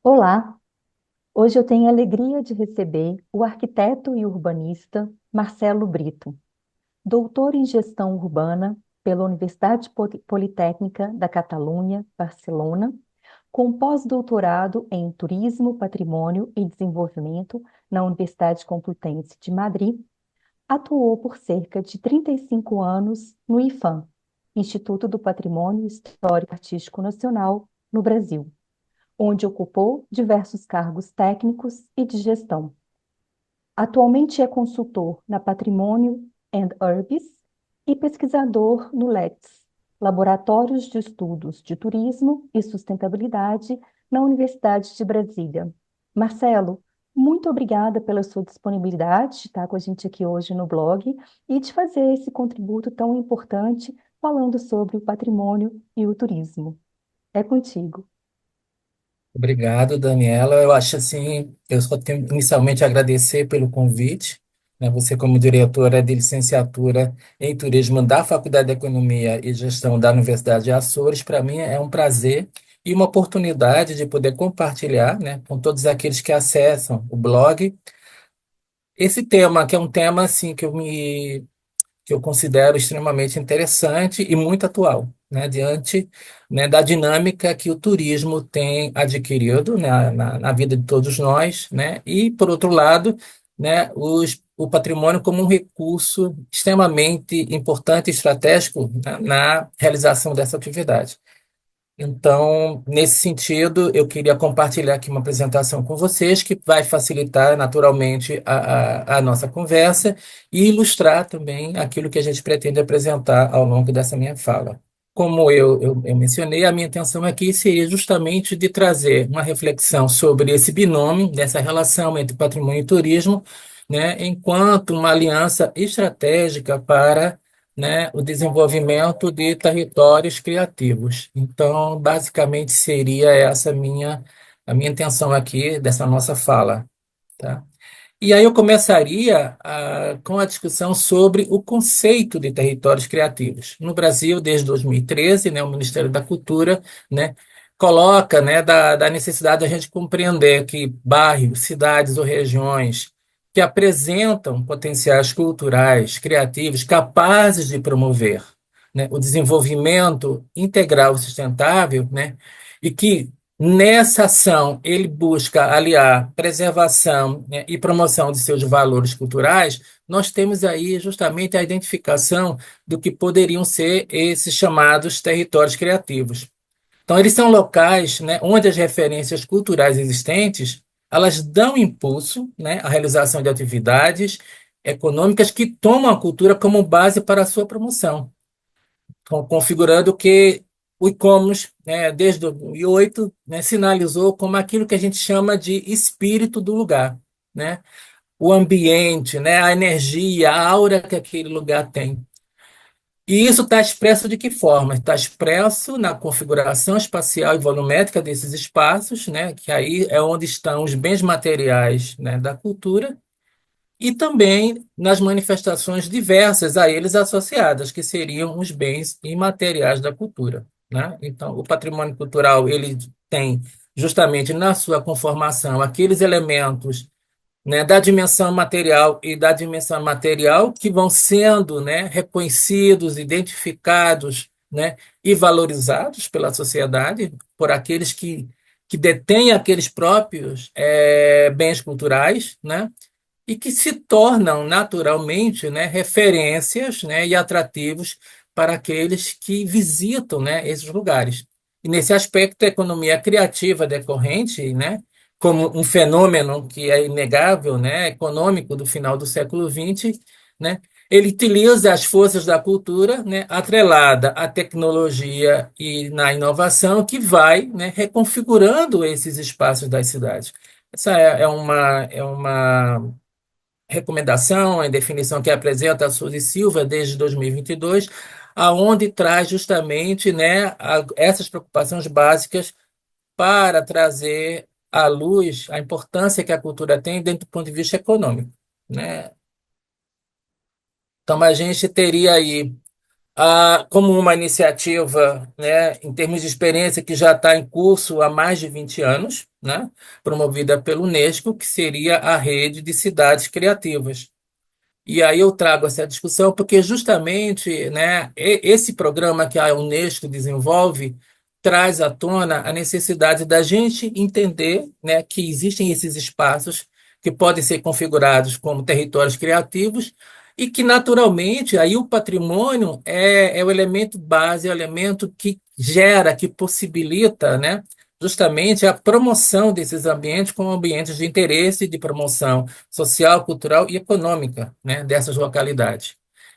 Olá, hoje eu tenho a alegria de receber o arquiteto e urbanista Marcelo Brito, doutor em gestão urbana pela Universidade Politécnica da Catalunha, Barcelona, com pós-doutorado em turismo, patrimônio e desenvolvimento na Universidade Complutense de Madrid. Atuou por cerca de 35 anos no IPHAN, Instituto do Patrimônio Histórico Artístico Nacional, no Brasil, onde ocupou diversos cargos técnicos e de gestão. Atualmente é consultor na Patrimônio and Urbis e pesquisador no LETS, Laboratórios de Estudos de Turismo e Sustentabilidade, na Universidade de Brasília. Marcelo, muito obrigada pela sua disponibilidade de estar com a gente aqui hoje no blog e de fazer esse contributo tão importante falando sobre o patrimônio e o turismo. É contigo. Obrigado, Daniela. Eu acho assim, eu só tenho inicialmente a agradecer pelo convite, né? Você, como diretora de licenciatura em turismo da Faculdade de Economia e Gestão da Universidade de Açores, para mim é um prazer e uma oportunidade de poder compartilhar, né, com todos aqueles que acessam o blog esse tema, que é um tema assim que eu considero extremamente interessante e muito atual, né, diante, né, da dinâmica que o turismo tem adquirido, né, na vida de todos nós, né, e, por outro lado, né, o patrimônio como um recurso extremamente importante e estratégico, né, na realização dessa atividade. Então, nesse sentido, eu queria compartilhar aqui uma apresentação com vocês que vai facilitar naturalmente a nossa conversa e ilustrar também aquilo que a gente pretende apresentar ao longo dessa minha fala. Como eu mencionei, a minha intenção aqui seria justamente de trazer uma reflexão sobre esse binômio, dessa relação entre patrimônio e turismo, né, enquanto uma aliança estratégica para, né, o desenvolvimento de territórios criativos. Então, basicamente, seria essa a minha intenção aqui dessa nossa fala, tá? E aí eu começaria com a discussão sobre o conceito de territórios criativos. No Brasil, desde 2013, né, o Ministério da Cultura, né, coloca, né, da necessidade da gente compreender que bairros, cidades ou regiões que apresentam potenciais culturais, criativos, capazes de promover, né, o desenvolvimento integral e sustentável, né, e que nessa ação, ele busca aliar preservação, né, e promoção de seus valores culturais. Nós temos aí justamente a identificação do que poderiam ser esses chamados territórios criativos. Então, eles são locais, né, onde as referências culturais existentes elas dão impulso, né, à realização de atividades econômicas que tomam a cultura como base para a sua promoção, configurando que o e-commerce, né, desde 2008, né, sinalizou como aquilo que a gente chama de espírito do lugar, né? O ambiente, né, a energia, a aura que aquele lugar tem. E isso está expresso de que forma? Está expresso na configuração espacial e volumétrica desses espaços, né, que aí é onde estão os bens materiais, né, da cultura, e também nas manifestações diversas a eles associadas, que seriam os bens imateriais da cultura, né? Então, o patrimônio cultural ele tem justamente na sua conformação aqueles elementos, né, da dimensão material e da dimensão material que vão sendo, né, reconhecidos, identificados, né, e valorizados pela sociedade, por aqueles que detêm aqueles próprios bens culturais, né? E que se tornam naturalmente, né, referências, né, e atrativos para aqueles que visitam, né, esses lugares. E nesse aspecto, a economia criativa decorrente, né, como um fenômeno que é inegável, né, econômico do final do século XX, né, ele utiliza as forças da cultura, né, atrelada à tecnologia e na inovação, que vai, né, reconfigurando esses espaços das cidades. Essa é uma recomendação, em definição que apresenta a Suzy Silva desde 2022, aonde traz justamente, né, essas preocupações básicas para trazer à luz a importância que a cultura tem dentro do ponto de vista econômico, né? Então, a gente teria aí como uma iniciativa, né, em termos de experiência que já está em curso há mais de 20 anos, né, promovida pelo Unesco, que seria a rede de cidades criativas. E aí eu trago essa discussão porque justamente, né, esse programa que a Unesco desenvolve traz à tona a necessidade da gente entender, né, que existem esses espaços que podem ser configurados como territórios criativos e que naturalmente aí o patrimônio é o elemento base, é o elemento que gera, que possibilita, né, justamente a promoção desses ambientes como ambientes de interesse e de promoção social, cultural e econômica, né, dessas localidades.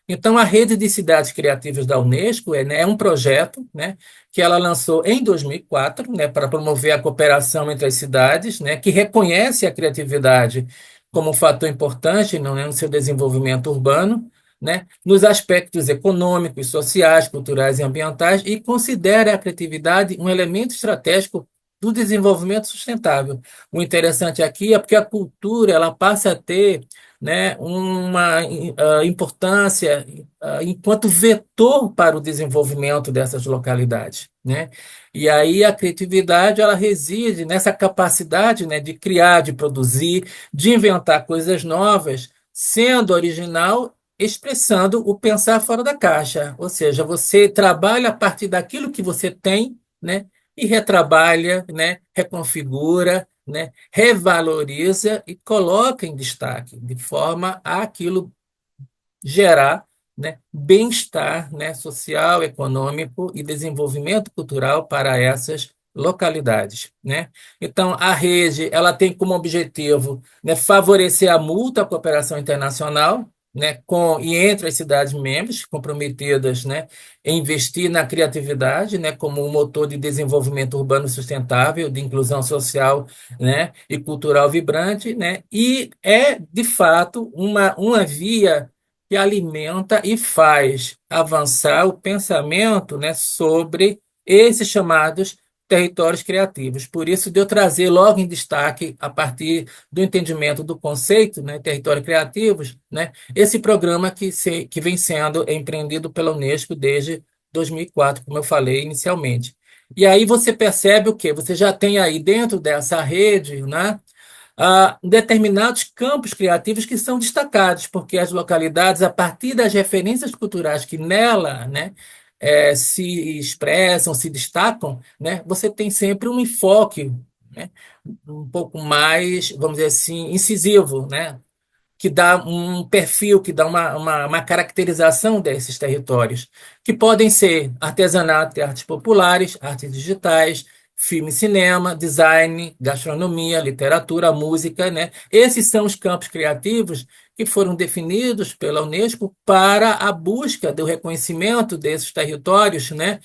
Então, a Rede de Cidades Criativas da Unesco é um projeto, né, que ela lançou em 2004, né, para promover a cooperação entre as cidades, né, que reconhece a criatividade como um fator importante no seu desenvolvimento urbano, né, nos aspectos econômicos, sociais, culturais e ambientais, e considera a criatividade um elemento estratégico do desenvolvimento sustentável. O interessante aqui é porque a cultura ela passa a ter, né, uma importância enquanto vetor para o desenvolvimento dessas localidades, né? E aí a criatividade ela reside nessa capacidade, né, de criar, de produzir, de inventar coisas novas, sendo original, expressando o pensar fora da caixa. Ou seja, você trabalha a partir daquilo que você tem, né? E retrabalha, né, reconfigura, né, revaloriza e coloca em destaque, de forma a aquilo gerar, né, bem-estar, né, social, econômico e desenvolvimento cultural para essas localidades, né? Então, a rede, ela tem como objetivo, né, favorecer a mútua cooperação internacional, né, com e entre as cidades membros comprometidas, né, em investir na criatividade, né, como um motor de desenvolvimento urbano sustentável, de inclusão social, né, e cultural vibrante, né? E é, de fato, uma via que alimenta e faz avançar o pensamento, né, sobre esses chamados territórios criativos. Por isso, de eu trazer logo em destaque, a partir do entendimento do conceito, né, territórios criativos, né, esse programa que vem sendo empreendido pela Unesco desde 2004, como eu falei inicialmente. E aí você percebe o quê? Você já tem aí dentro dessa rede, né, determinados campos criativos que são destacados, porque as localidades, a partir das referências culturais que nela, né, se expressam, se destacam, né, você tem sempre um enfoque, né, um pouco mais, vamos dizer assim, incisivo, né, que dá um perfil, que dá uma caracterização desses territórios, que podem ser artesanato e artes populares, artes digitais, filme e cinema, design, gastronomia, literatura, música, né? Esses são os campos criativos que foram definidos pela Unesco para a busca do reconhecimento desses territórios, né?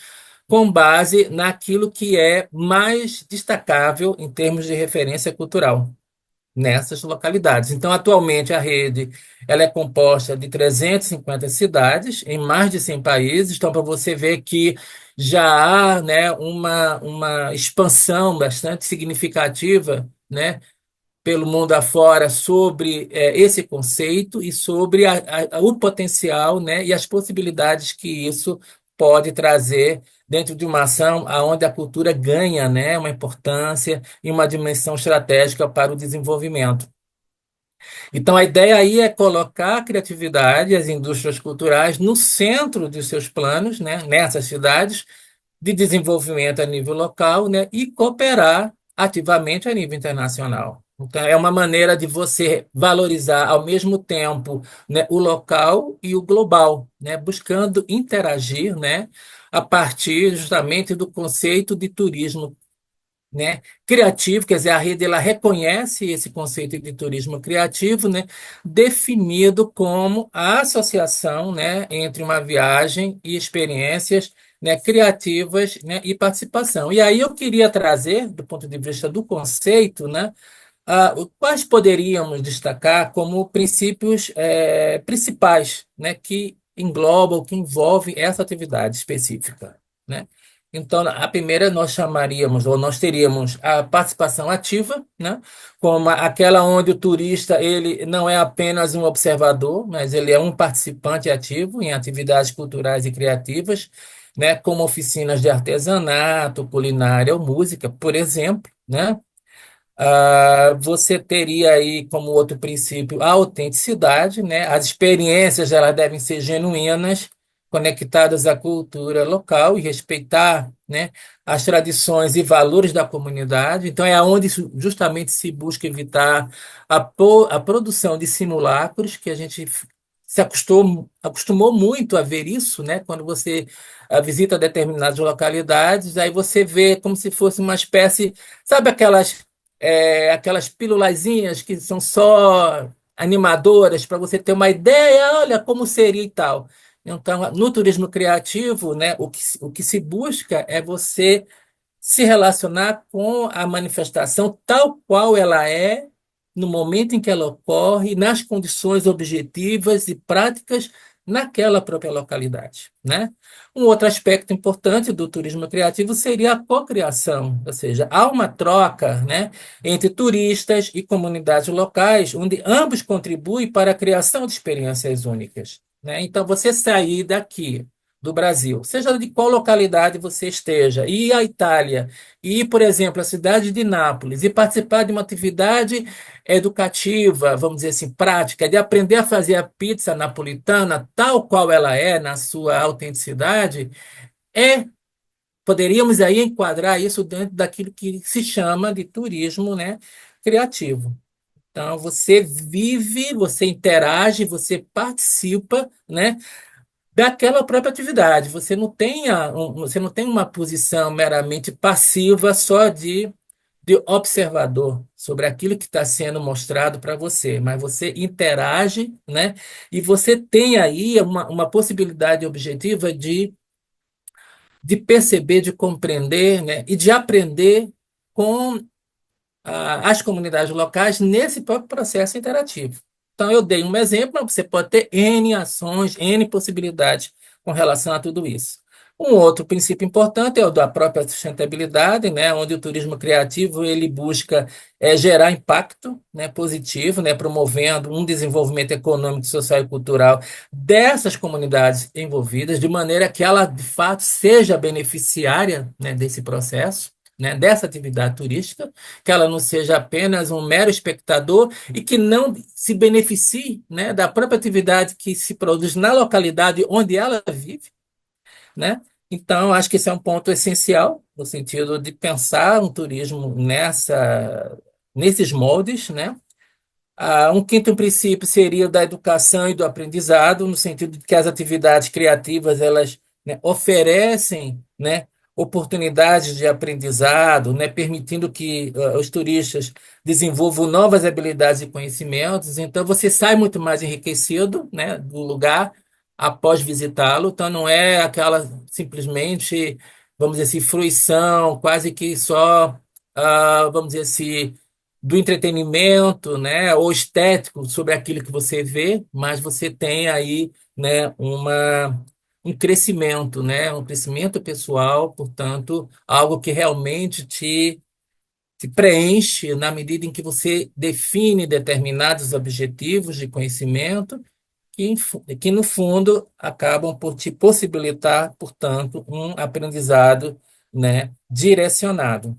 Com base naquilo que é mais destacável em termos de referência cultural nessas localidades. Então, atualmente, a rede ela é composta de 350 cidades em mais de 100 países. Então, para você ver que já há, né, uma expansão bastante significativa, né, pelo mundo afora sobre esse conceito e sobre o potencial, né, e as possibilidades que isso pode trazer dentro de uma ação onde a cultura ganha, né, uma importância e uma dimensão estratégica para o desenvolvimento. Então, a ideia aí é colocar a criatividade e as indústrias culturais no centro dos seus planos, né, nessas cidades, de desenvolvimento a nível local, né, e cooperar ativamente a nível internacional. Então, é uma maneira de você valorizar ao mesmo tempo, né, o local e o global, né, buscando interagir, né, a partir justamente do conceito de turismo, né, criativo, quer dizer, a rede ela reconhece esse conceito de turismo criativo, né, definido como a associação, né, entre uma viagem e experiências, né, criativas, né, e participação. E aí eu queria trazer, do ponto de vista do conceito, né, quais poderíamos destacar como princípios principais, né, que englobam, que envolvem essa atividade específica, né? Então, a primeira nós chamaríamos, ou nós teríamos a participação ativa, né? Como aquela onde o turista ele não é apenas um observador, mas ele é um participante ativo em atividades culturais e criativas, né? Como oficinas de artesanato, culinária ou música, por exemplo, né? Você teria aí como outro princípio a autenticidade, né? As experiências elas devem ser genuínas, conectadas à cultura local e respeitar, né, as tradições e valores da comunidade. Então é onde justamente se busca evitar a produção de simulacros, que a gente acostumou muito a ver isso, né? Quando você visita determinadas localidades, aí você vê como se fosse uma espécie, sabe aquelas pílulazinhas que são só animadoras para você ter uma ideia, olha como seria e tal. Então, no turismo criativo, né, o que se busca é você se relacionar com a manifestação tal qual ela é, no momento em que ela ocorre, nas condições objetivas e práticas naquela própria localidade, né? Um outro aspecto importante do turismo criativo seria a cocriação, ou seja, há uma troca, né, entre turistas e comunidades locais, onde ambos contribuem para a criação de experiências únicas, né? Então, você sair daqui do Brasil, seja de qual localidade você esteja, e ir à Itália, e ir, por exemplo, à cidade de Nápoles, e participar de uma atividade educativa, vamos dizer assim, prática, de aprender a fazer a pizza napolitana tal qual ela é, na sua autenticidade, é, poderíamos aí enquadrar isso dentro daquilo que se chama de turismo, né, criativo. Então, você vive, você interage, você participa, né, daquela própria atividade. Você não tem uma posição meramente passiva só de observador sobre aquilo que está sendo mostrado para você, mas você interage, né? E você tem aí uma possibilidade objetiva de perceber, de compreender, né? E de aprender com as comunidades locais nesse próprio processo interativo. Então, eu dei um exemplo, mas você pode ter N ações, N possibilidades com relação a tudo isso. Um outro princípio importante é o da própria sustentabilidade, né, onde o turismo criativo ele busca gerar impacto, né, positivo, né, promovendo um desenvolvimento econômico, social e cultural dessas comunidades envolvidas, de maneira que ela, de fato, seja beneficiária, né, desse processo, né, dessa atividade turística, que ela não seja apenas um mero espectador e que não se beneficie, né, da própria atividade que se produz na localidade onde ela vive, né? Então, acho que esse é um ponto essencial no sentido de pensar um turismo nesses moldes, né? Um quinto princípio seria o da educação e do aprendizado, no sentido de que as atividades criativas elas, né, oferecem, né, oportunidades de aprendizado, né, permitindo que os turistas desenvolvam novas habilidades e conhecimentos. Então, você sai muito mais enriquecido, né, do lugar após visitá-lo. Então, não é aquela simplesmente, vamos dizer assim, fruição, quase que só, vamos dizer assim, do entretenimento, né, ou estético sobre aquilo que você vê, mas você tem aí, né, um crescimento, né, um crescimento pessoal, portanto, algo que realmente te preenche na medida em que você define determinados objetivos de conhecimento que no fundo acabam por te possibilitar, portanto, um aprendizado, né, direcionado.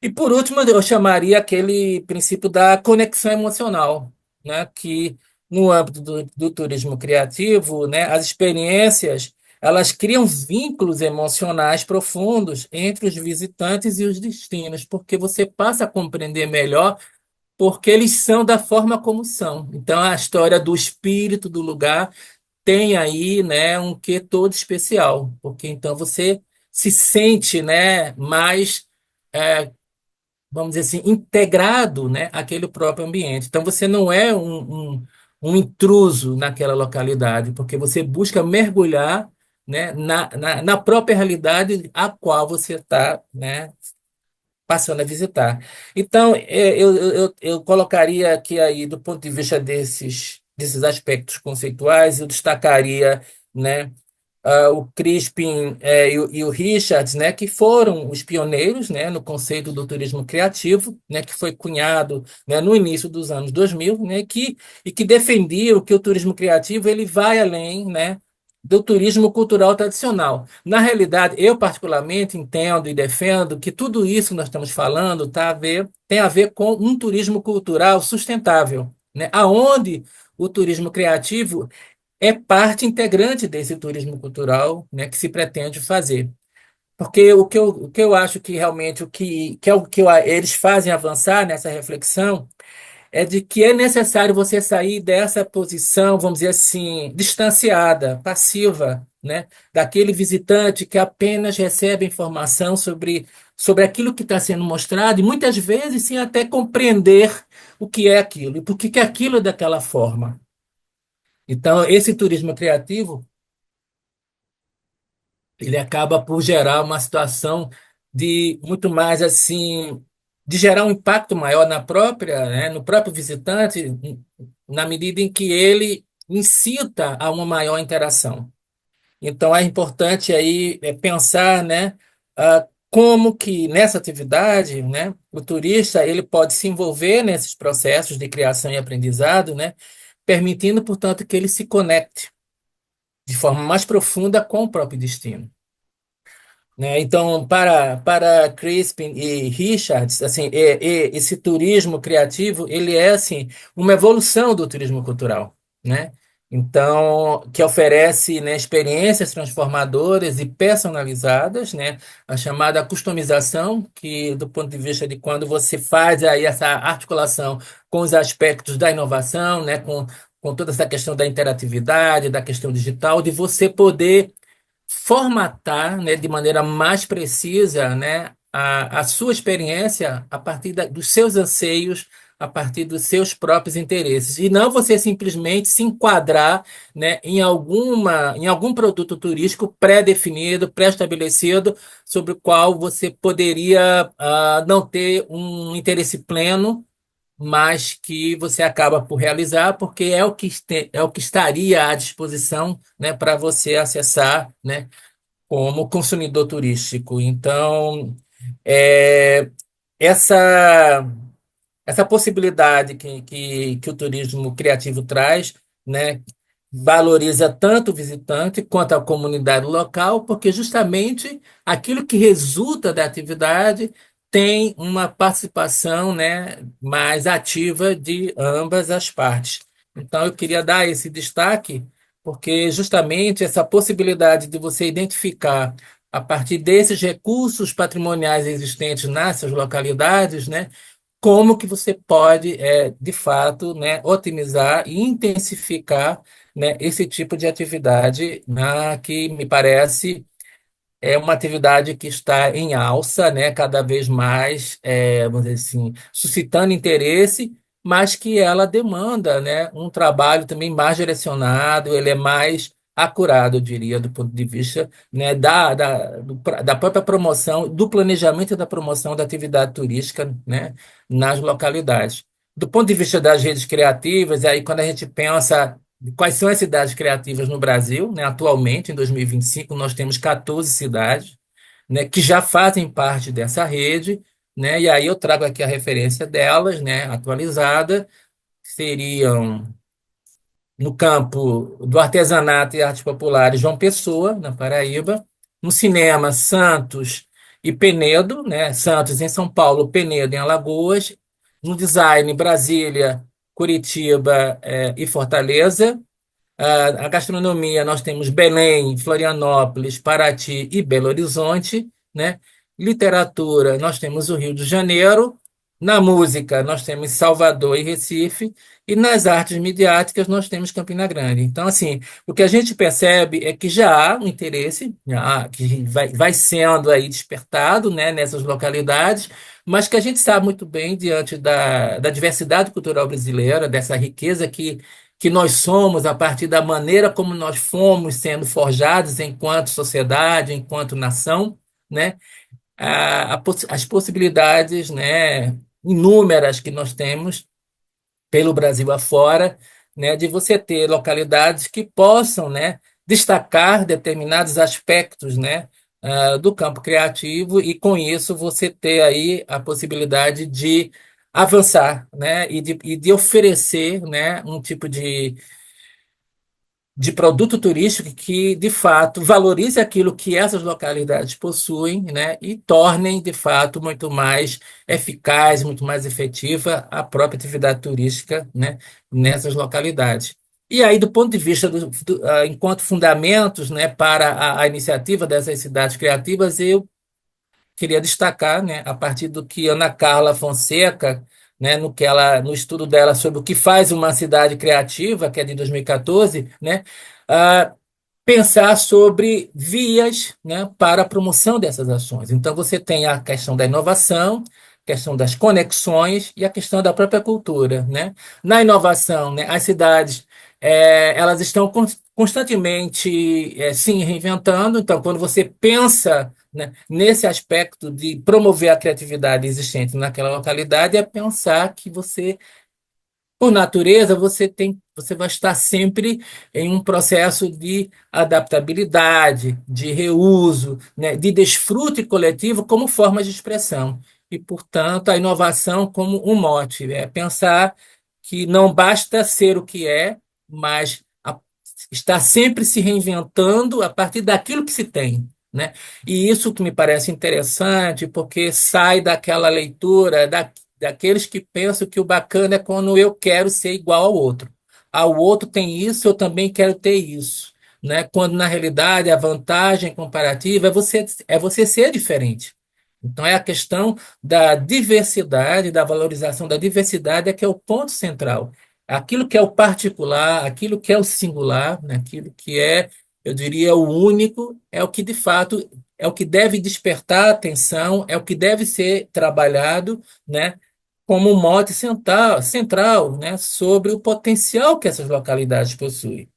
E por último, eu chamaria aquele princípio da conexão emocional, né? Que no âmbito do turismo criativo, né, as experiências elas criam vínculos emocionais profundos entre os visitantes e os destinos, porque você passa a compreender melhor porque eles são da forma como são. Então, a história do espírito do lugar tem aí, né, um quê todo especial, porque então você se sente, né, mais é, vamos dizer assim, integrado, né, àquele próprio ambiente. Então, você não é um intruso naquela localidade, porque você busca mergulhar, né, na própria realidade a qual você está, né, passando a visitar. Então, eu colocaria aqui aí, do ponto de vista desses aspectos conceituais, eu destacaria, né, o Crispin e o Richards, né, que foram os pioneiros, né, no conceito do turismo criativo, né, que foi cunhado, né, no início dos anos 2000, né, e que defendiam que o turismo criativo ele vai além, né, do turismo cultural tradicional. Na realidade, eu particularmente entendo e defendo que tudo isso que nós estamos falando tem a ver com um turismo cultural sustentável, né, aonde o turismo criativo é parte integrante desse turismo cultural, né, que se pretende fazer. Porque o que eu acho que realmente que é o que eles fazem avançar nessa reflexão é de que é necessário você sair dessa posição, vamos dizer assim, distanciada, passiva, né, daquele visitante que apenas recebe informação sobre aquilo que está sendo mostrado e muitas vezes sem até compreender o que é aquilo e por que que aquilo é daquela forma. Então, esse turismo criativo ele acaba por gerar uma situação de muito mais assim, de gerar um impacto maior na própria, né, no próprio visitante, na medida em que ele incita a uma maior interação. Então é importante aí pensar, né, como que nessa atividade, né, o turista ele pode se envolver nesses processos de criação e aprendizado, né, permitindo, portanto, que ele se conecte de forma mais profunda com o próprio destino. Né? Então, para Crispin e Richards, assim, esse turismo criativo, ele é assim uma evolução do turismo cultural, né? Então, que oferece, né, experiências transformadoras e personalizadas, né? A chamada customização, que do ponto de vista de quando você faz aí essa articulação com os aspectos da inovação, né? Com toda essa questão da interatividade, da questão digital, de você poder formatar, né, de maneira mais precisa, né, a sua experiência a partir dos seus anseios, a partir dos seus próprios interesses, e não você simplesmente se enquadrar, né, em algum produto turístico pré-definido, pré-estabelecido, sobre o qual você poderia não ter um interesse pleno, mas que você acaba por realizar, porque é o que estaria à disposição, né, para você acessar, né, como consumidor turístico. Então, é, essa essa possibilidade que o turismo criativo traz, né, valoriza tanto o visitante quanto a comunidade local, porque justamente aquilo que resulta da atividade tem uma participação, né, mais ativa de ambas as partes. Então, eu queria dar esse destaque, porque justamente essa possibilidade de você identificar, a partir desses recursos patrimoniais existentes nessas localidades, né, como que você pode, de fato, né, otimizar e intensificar, né, esse tipo de atividade, que me parece é uma atividade que está em alça, né, cada vez mais, vamos dizer assim, suscitando interesse, mas que ela demanda, né, um trabalho também mais direcionado, ele é mais acurado, eu diria, do ponto de vista, né, da própria promoção, do planejamento e da promoção da atividade turística, né, nas localidades. Do ponto de vista das redes criativas, aí quando a gente pensa quais são as cidades criativas no Brasil, né? Atualmente, em 2025, nós temos 14 cidades, né, que já fazem parte dessa rede, né? E aí eu trago aqui a referência delas, né, atualizada, seriam no campo do artesanato e artes populares, João Pessoa, na Paraíba, no cinema, Santos e Penedo, né? Santos em São Paulo, Penedo em Alagoas, no design, Brasília, Curitiba, e Fortaleza. A gastronomia, nós temos Belém, Florianópolis, Paraty e Belo Horizonte, né? Literatura, nós temos o Rio de Janeiro. Na música, nós temos Salvador e Recife. E nas artes midiáticas, nós temos Campina Grande. Então, assim, o que a gente percebe é que já há um interesse, que vai sendo aí despertado, né, nessas localidades, mas que a gente sabe muito bem, diante da diversidade cultural brasileira, dessa riqueza que nós somos a partir da maneira como nós fomos sendo forjados enquanto sociedade, enquanto nação, né? As possibilidades, né, inúmeras que nós temos pelo Brasil afora, né, de você ter localidades que possam, né, destacar determinados aspectos, né, do campo criativo e com isso você ter aí a possibilidade de avançar, né, e de oferecer, né, um tipo de produto turístico que, de fato, valorize aquilo que essas localidades possuem, né, e tornem, de fato, muito mais eficaz, muito mais efetiva a própria atividade turística, né, nessas localidades. E aí, do ponto de vista enquanto fundamentos, né, para a iniciativa dessas cidades criativas, eu queria destacar, né, a partir do que Ana Carla Fonseca, né, no estudo dela sobre o que faz uma cidade criativa, que é de 2014, né, ah, pensar sobre vias, né, para a promoção dessas ações. Então, você tem a questão da inovação, questão das conexões e a questão da própria cultura, né? Na inovação, né, as cidades elas estão constantemente se reinventando. Então, quando você pensa, né, nesse aspecto de promover a criatividade existente naquela localidade, é pensar que você por natureza, você vai estar sempre em um processo de adaptabilidade, de reuso, né, de desfrute coletivo como forma de expressão. E, portanto, a inovação como um mote, é pensar que não basta ser o que é, mas estar sempre se reinventando a partir daquilo que se tem, né? E isso que me parece interessante, porque sai daquela leitura daqueles que pensam que o bacana é quando eu quero ser igual ao outro. Ao outro tem isso, eu também quero ter isso, né? Quando na realidade a vantagem comparativa é você ser diferente. Então é a questão da diversidade, da valorização da diversidade é que é o ponto central. Aquilo que é o particular, aquilo que é o singular, né? Aquilo que é, eu diria, o único, é o que de fato é o que deve despertar a atenção, é o que deve ser trabalhado, né? Como um mote central, né, sobre o potencial que essas localidades possuem.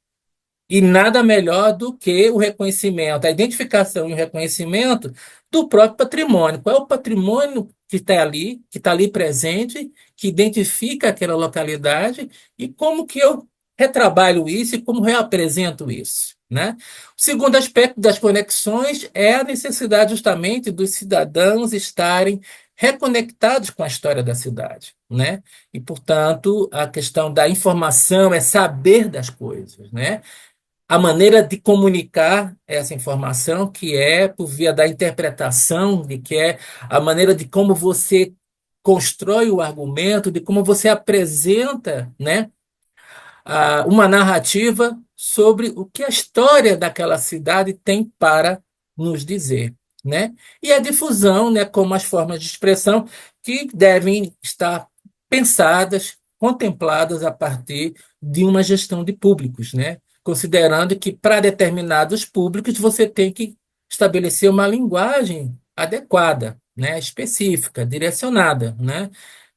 E nada melhor do que o reconhecimento, a identificação e o reconhecimento do próprio patrimônio. Qual é o patrimônio que está ali presente, que identifica aquela localidade e como que eu retrabalho isso e como reapresento isso, né? O segundo aspecto das conexões é a necessidade justamente dos cidadãos estarem reconectados com a história da cidade, né? E, portanto, a questão da informação é saber das coisas, né? A maneira de comunicar essa informação, que é por via da interpretação, de que é a maneira de como você constrói o argumento, de como você apresenta, né, uma narrativa sobre o que a história daquela cidade tem para nos dizer, né? E a difusão, né, como as formas de expressão que devem estar pensadas, contempladas a partir de uma gestão de públicos, né? Considerando que para determinados públicos você tem que estabelecer uma linguagem adequada, né, específica, direcionada, né?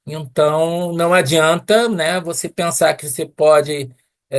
Então, não adianta, né, você pensar que você pode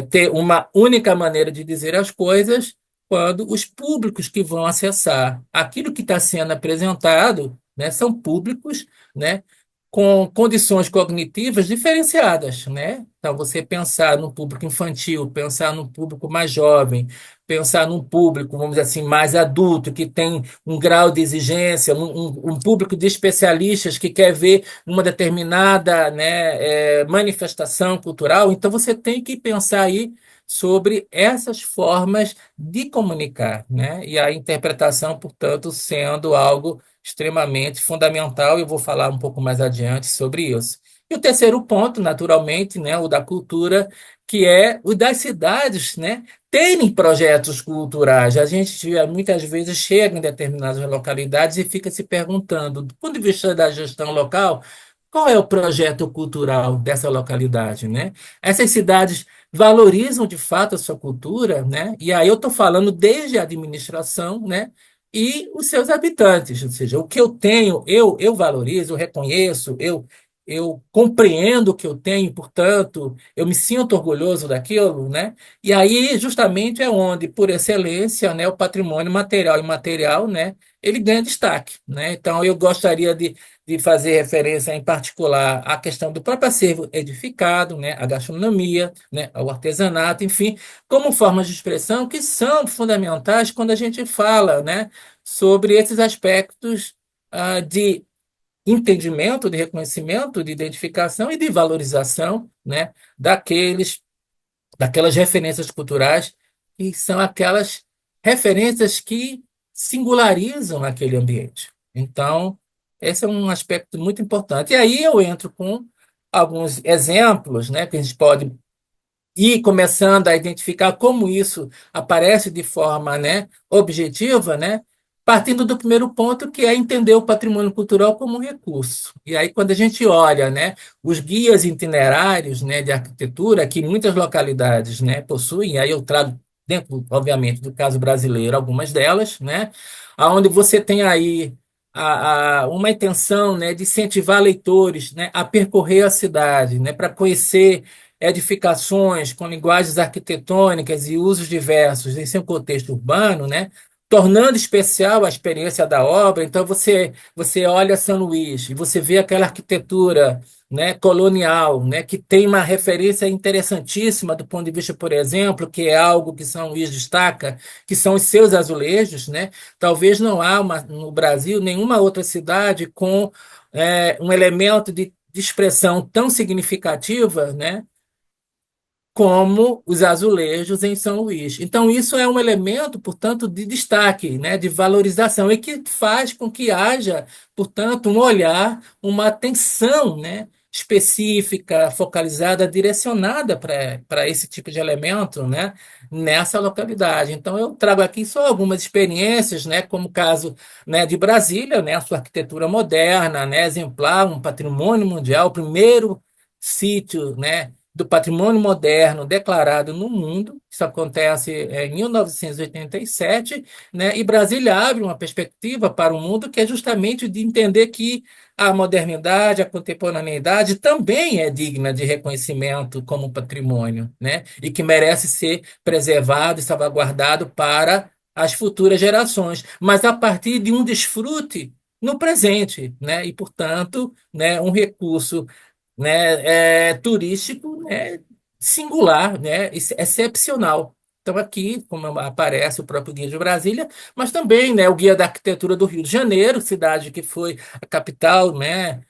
ter uma única maneira de dizer as coisas quando os públicos que vão acessar aquilo que está sendo apresentado, né, são públicos, né, com condições cognitivas diferenciadas, né? Então, você pensar no público infantil, pensar no público mais jovem, pensar num público, vamos dizer assim, mais adulto, que tem um grau de exigência, um público de especialistas que quer ver uma determinada, né, manifestação cultural. Então, você tem que pensar aí sobre essas formas de comunicar, né? E a interpretação, portanto, sendo algo extremamente fundamental, e eu vou falar um pouco mais adiante sobre isso. E o terceiro ponto, naturalmente, né, o da cultura, que é o das cidades, né, terem projetos culturais. A gente muitas vezes chega em determinadas localidades e fica se perguntando, do ponto de vista da gestão local, qual é o projeto cultural dessa localidade, né? Essas cidades valorizam de fato a sua cultura, né? E aí eu estou falando desde a administração, né? E os seus habitantes, ou seja, o que eu tenho, eu valorizo, eu reconheço, eu compreendo o que eu tenho, portanto, eu me sinto orgulhoso daquilo, né? E aí, justamente, é onde, por excelência, né, o patrimônio material e imaterial, né, ele ganha destaque, né? Então, eu gostaria de fazer referência, em particular, à questão do próprio acervo edificado, né, à gastronomia, né, ao artesanato, enfim, como formas de expressão que são fundamentais quando a gente fala, né, sobre esses aspectos de entendimento, de reconhecimento, de identificação e de valorização, né, daquelas referências culturais que são aquelas referências que singularizam aquele ambiente. Então, esse é um aspecto muito importante. E aí eu entro com alguns exemplos, né, que a gente pode e começando a identificar como isso aparece de forma, né, objetiva, né, partindo do primeiro ponto, que é entender o patrimônio cultural como um recurso. E aí, quando a gente olha, né, os guias itinerários, né, de arquitetura, que muitas localidades, né, possuem, aí eu trago dentro, obviamente, do caso brasileiro, algumas delas, né, aonde você tem aí uma intenção, né, de incentivar leitores, né, a percorrer a cidade, né, para conhecer edificações com linguagens arquitetônicas e usos diversos em seu contexto urbano, né? Tornando especial a experiência da obra. Então, você olha São Luís e você vê aquela arquitetura, né, colonial, né, que tem uma referência interessantíssima do ponto de vista, por exemplo, que é algo que São Luís destaca, que são os seus azulejos, né? Talvez não há no Brasil nenhuma outra cidade com um elemento de expressão tão significativa, né, como os azulejos em São Luís. Então, isso é um elemento, portanto, de destaque, né, de valorização, e que faz com que haja, portanto, um olhar, uma atenção, né, específica, focalizada, direcionada para esse tipo de elemento, né, nessa localidade. Então, eu trago aqui só algumas experiências, né, como o caso, né, de Brasília, né, a sua arquitetura moderna, né, exemplar, um patrimônio mundial, o primeiro sítio, né, do patrimônio moderno declarado no mundo. Isso acontece em 1987, né? E Brasília abre uma perspectiva para o mundo que é justamente de entender que a modernidade, a contemporaneidade também é digna de reconhecimento como patrimônio, né? E que merece ser preservado e salvaguardado para as futuras gerações, mas a partir de um desfrute no presente, né? E, portanto, né, um recurso, né, turístico, né, singular, né, excepcional. Então, aqui, como aparece o próprio Guia de Brasília, mas também, né, o Guia da Arquitetura do Rio de Janeiro, cidade que foi a capital, né,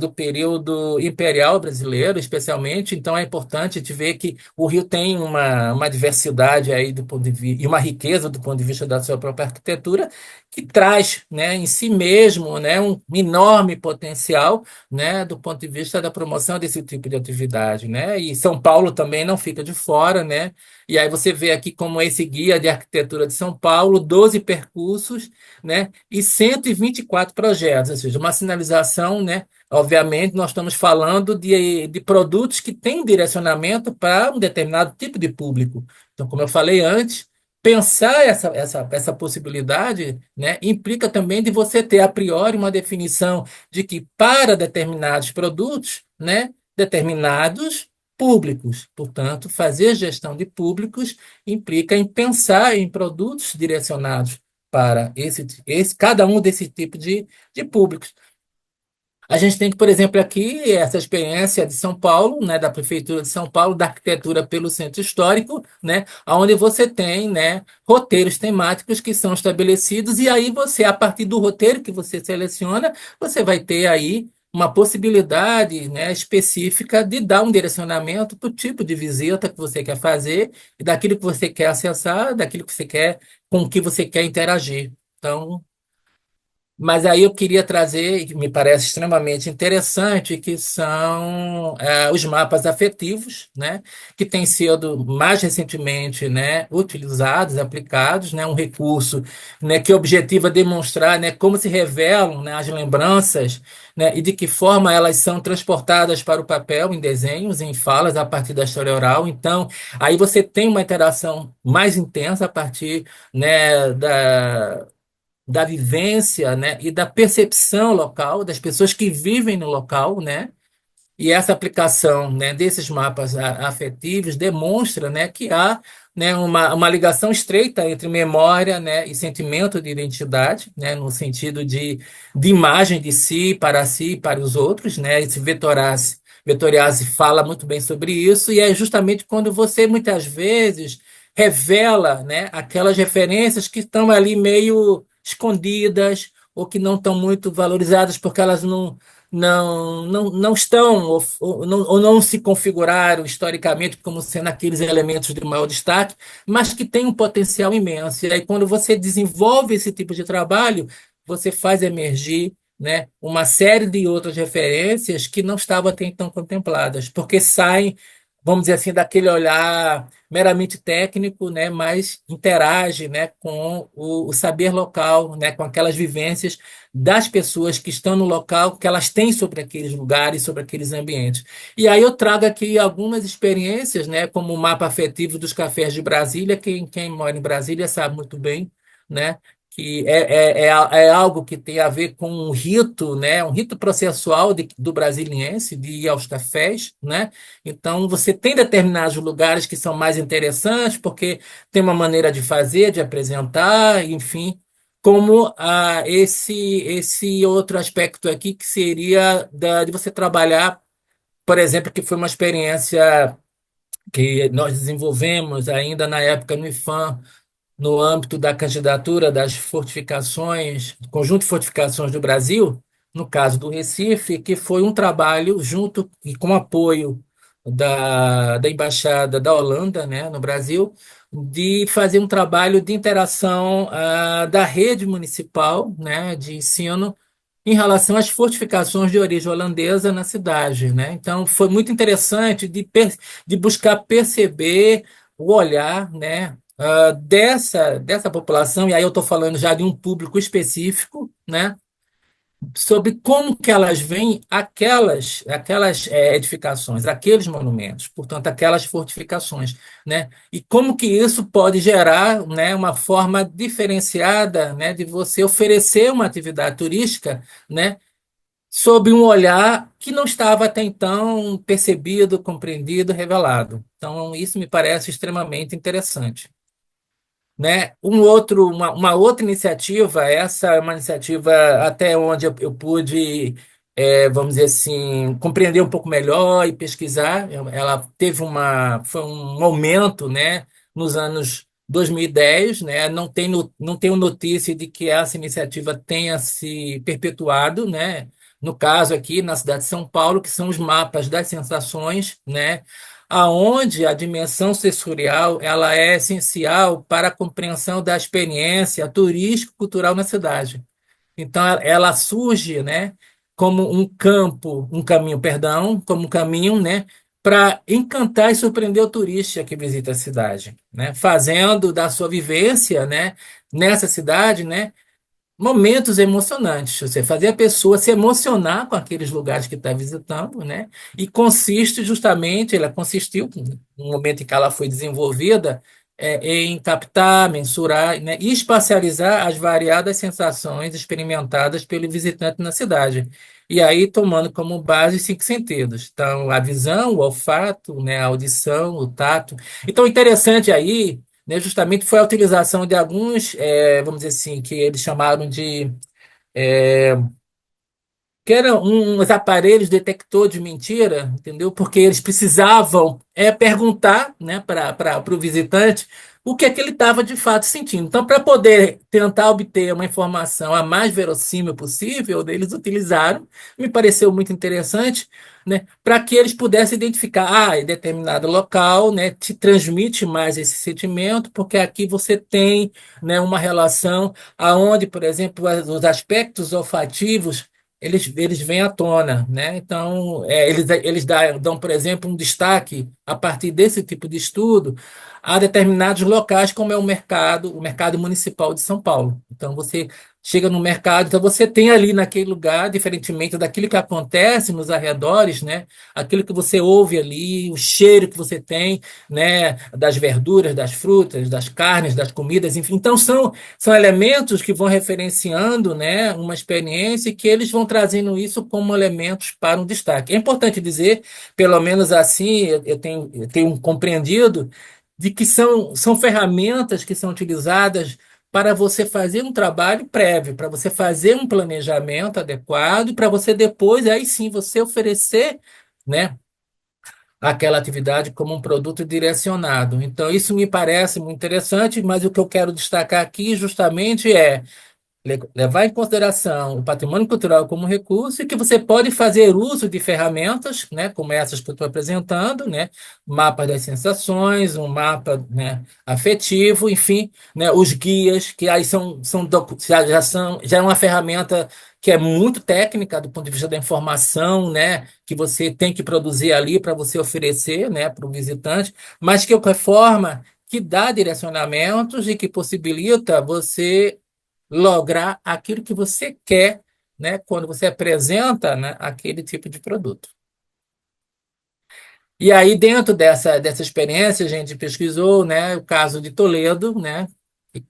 do período imperial brasileiro, especialmente. Então, é importante te ver que o Rio tem uma diversidade aí do ponto de vista, e uma riqueza do ponto de vista da sua própria arquitetura, que traz, né, em si mesmo, né, um enorme potencial, né, do ponto de vista da promoção desse tipo de atividade, né? E São Paulo também não fica de fora, né? E aí você vê aqui como esse guia de arquitetura de São Paulo, 12 percursos, né? E 124 projetos, ou seja, uma sinalização, né? Obviamente, nós estamos falando de produtos que têm direcionamento para um determinado tipo de público. Então, como eu falei antes, pensar essa possibilidade, né, implica também de você ter a priori uma definição de que para determinados produtos, né, determinados públicos. Portanto, fazer gestão de públicos implica em pensar em produtos direcionados para cada um desse tipo de públicos. A gente tem, por exemplo, aqui essa experiência de São Paulo, né, da Prefeitura de São Paulo, da arquitetura pelo centro histórico, né, onde você tem, né, roteiros temáticos que são estabelecidos, e aí você, a partir do roteiro que você seleciona, você vai ter aí uma possibilidade, né, específica de dar um direcionamento para o tipo de visita que você quer fazer, e daquilo que você quer acessar, daquilo que você quer, com o que você quer interagir. Então, mas aí eu queria trazer, que me parece extremamente interessante, que são os mapas afetivos, né, que têm sido mais recentemente, né, utilizados, aplicados, né, um recurso, né, que objetiva demonstrar, né, como se revelam, né, as lembranças, né, e de que forma elas são transportadas para o papel em desenhos, em falas a partir da história oral. Então, aí você tem uma interação mais intensa a partir, né, da vivência, né, e da percepção local das pessoas que vivem no local, né? E essa aplicação, né, desses mapas afetivos demonstra, né, que há, né, uma ligação estreita entre memória, né, e sentimento de identidade, né, no sentido de imagem de si, para os outros, né, esse Vettoriazzi fala muito bem sobre isso, e é justamente quando você, muitas vezes, revela, né, aquelas referências que estão ali meio escondidas ou que não estão muito valorizadas porque elas não estão ou não se configuraram historicamente como sendo aqueles elementos de maior destaque, mas que têm um potencial imenso. E aí, quando você desenvolve esse tipo de trabalho, você faz emergir, né, uma série de outras referências que não estavam até então contempladas, porque saem, vamos dizer assim, daquele olhar meramente técnico, né, mas interage, né, com o saber local, né, com aquelas vivências das pessoas que estão no local, que elas têm sobre aqueles lugares, sobre aqueles ambientes. E aí eu trago aqui algumas experiências, né, como o mapa afetivo dos cafés de Brasília, quem mora em Brasília sabe muito bem, né, que é algo que tem a ver com um rito, né, um rito processual do brasiliense de ir aos cafés, né? Então você tem determinados lugares que são mais interessantes porque tem uma maneira de fazer, de apresentar, enfim, como esse outro aspecto aqui que seria de você trabalhar, por exemplo, que foi uma experiência que nós desenvolvemos ainda na época no IFAM, no âmbito da candidatura das fortificações, Conjunto de Fortificações do Brasil, no caso do Recife, que foi um trabalho junto e com apoio da Embaixada da Holanda, né, no Brasil, de fazer um trabalho de interação da rede municipal, né, de ensino em relação às fortificações de origem holandesa na cidade, né? Então, foi muito interessante de buscar perceber o olhar, né, dessa população, e aí eu estou falando já de um público específico, né, sobre como que elas veem aquelas edificações, aqueles monumentos, portanto, aquelas fortificações, né, e como que isso pode gerar, né, uma forma diferenciada, né, de você oferecer uma atividade turística, né, sob um olhar que não estava até então percebido, compreendido, revelado. Então, isso me parece extremamente interessante, né? Uma outra iniciativa, essa é uma iniciativa até onde eu pude, vamos dizer assim, compreender um pouco melhor e pesquisar. Ela teve foi um aumento, né, nos anos 2010, né? Não tenho notícia de que essa iniciativa tenha se perpetuado, né? No caso aqui, na cidade de São Paulo, que são os mapas das sensações, né? Aonde a dimensão sensorial ela é essencial para a compreensão da experiência turístico-cultural na cidade. Então, ela surge, né, como um caminho, perdão, como um caminho, né, para encantar e surpreender o turista que visita a cidade, né, fazendo da sua vivência, né, nessa cidade, né, momentos emocionantes. Você fazer a pessoa se emocionar com aqueles lugares que está visitando, né? E consiste justamente, ela consistiu, no momento em que ela foi desenvolvida, em captar, mensurar, né? E espacializar as variadas sensações experimentadas pelo visitante na cidade. E aí tomando como base os cinco sentidos. Então, a visão, o olfato, né? A audição, o tato. Então, interessante aí, né, justamente foi a utilização de alguns, vamos dizer assim, que eles chamaram de que eram uns aparelhos detector de mentira, entendeu? Porque eles precisavam perguntar, né, para o visitante o que é que ele estava de fato sentindo. Então, para poder tentar obter uma informação a mais verossímil possível, eles utilizaram, me pareceu muito interessante, né, para que eles pudessem identificar, em determinado local, né, te transmite mais esse sentimento, porque aqui você tem, né, uma relação aonde, por exemplo, os aspectos olfativos eles vêm à tona, né? Então, eles dão, por exemplo, um destaque a partir desse tipo de estudo a determinados locais, como é o mercado municipal de São Paulo. Então você chega no mercado, então você tem ali naquele lugar, diferentemente daquilo que acontece nos arredores, né? Aquilo que você ouve ali, o cheiro que você tem, né? Das verduras, das frutas, das carnes, das comidas, enfim. Então são elementos que vão referenciando, né? Uma experiência e que eles vão trazendo isso como elementos para um destaque. É importante dizer, pelo menos assim, eu tenho compreendido de que são ferramentas que são utilizadas para você fazer um trabalho prévio, para você fazer um planejamento adequado, para você depois, aí sim, você oferecer, né, aquela atividade como um produto direcionado. Então, isso me parece muito interessante, mas o que eu quero destacar aqui justamente é levar em consideração o patrimônio cultural como recurso e que você pode fazer uso de ferramentas, né, como essas que eu estou apresentando, né, mapa das sensações, um mapa, né, afetivo, enfim, né, os guias, que aí já é uma ferramenta que é muito técnica do ponto de vista da informação, né, que você tem que produzir ali para você oferecer, né, para o visitante, mas que, de qualquer forma, que dá direcionamentos e que possibilita você lograr aquilo que você quer, né, quando você apresenta, né, aquele tipo de produto. E aí, dentro dessa experiência, a gente pesquisou, né, o caso de Toledo, né,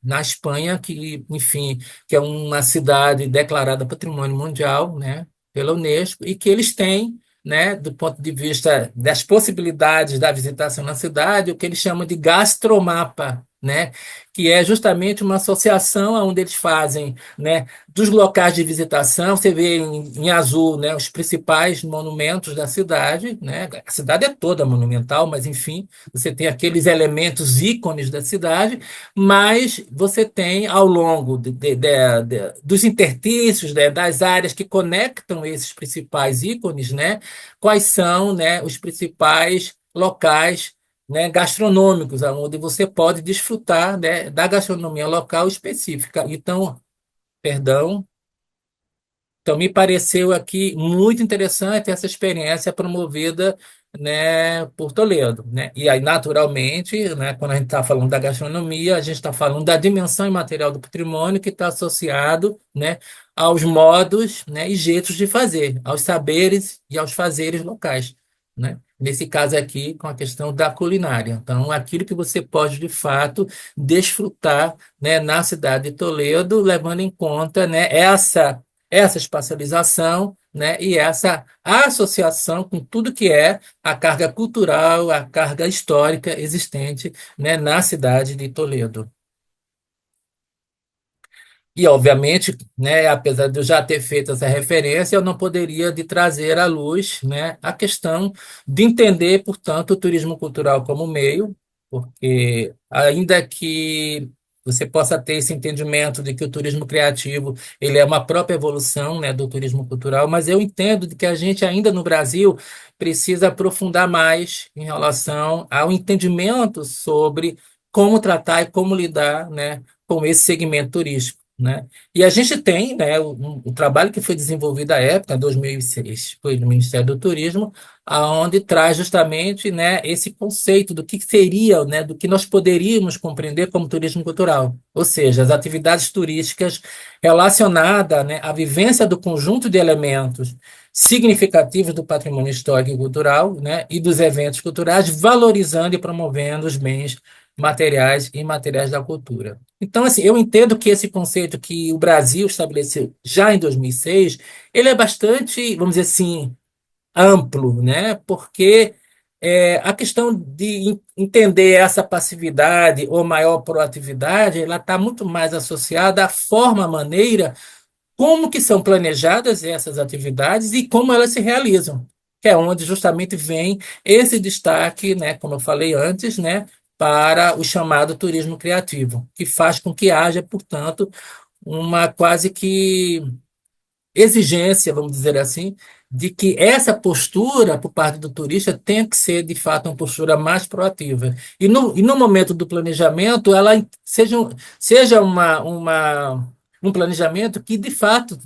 na Espanha, que, enfim, que é uma cidade declarada Patrimônio Mundial, né, pela Unesco, e que eles têm, né, do ponto de vista das possibilidades da visitação na cidade, o que eles chamam de gastromapa, né, que é justamente uma associação onde eles fazem, né, dos locais de visitação, você vê em azul, né, os principais monumentos da cidade, né? A cidade é toda monumental, mas enfim, você tem aqueles elementos ícones da cidade, mas você tem ao longo dos interstícios, né, das áreas que conectam esses principais ícones, né, quais são, né, os principais locais, né, gastronômicos, onde você pode desfrutar, né, da gastronomia local específica. Então, perdão. Então, me pareceu aqui muito interessante essa experiência promovida, né, por Toledo, né? E aí, naturalmente, né, quando a gente está falando da gastronomia, a gente está falando da dimensão imaterial do patrimônio que está associado, né, aos modos, né, e jeitos de fazer, aos saberes e aos fazeres locais, né? Nesse caso aqui, com a questão da culinária. Então, aquilo que você pode, de fato, desfrutar, né, na cidade de Toledo, levando em conta, né, essa espacialização, né, e essa associação com tudo que é a carga cultural, a carga histórica existente, né, na cidade de Toledo. E, obviamente, né, apesar de eu já ter feito essa referência, eu não poderia de trazer à luz, né, a questão de entender, portanto, o turismo cultural como meio, porque ainda que você possa ter esse entendimento de que o turismo criativo ele é uma própria evolução, né, do turismo cultural, mas eu entendo de que a gente ainda no Brasil precisa aprofundar mais em relação ao entendimento sobre como tratar e como lidar, né, com esse segmento turístico, né? E a gente tem, né, o trabalho que foi desenvolvido à época, em 2006, foi do Ministério do Turismo, aonde traz justamente, né, esse conceito do que seria, né, do que nós poderíamos compreender como turismo cultural, ou seja, as atividades turísticas relacionadas, né, à vivência do conjunto de elementos significativos do patrimônio histórico e cultural, né, e dos eventos culturais, valorizando e promovendo os bens materiais e imateriais da cultura. Então, assim, eu entendo que esse conceito que o Brasil estabeleceu já em 2006, ele é bastante, vamos dizer assim, amplo, né? Porque a questão de entender essa passividade ou maior proatividade, ela está muito mais associada à forma, maneira como que são planejadas essas atividades e como elas se realizam, que é onde justamente vem esse destaque, né, como eu falei antes, né, para o chamado turismo criativo, que faz com que haja, portanto, uma quase que exigência, vamos dizer assim, de que essa postura por parte do turista tem que ser, de fato, uma postura mais proativa. E no momento do planejamento, ela seja um planejamento que, de fato,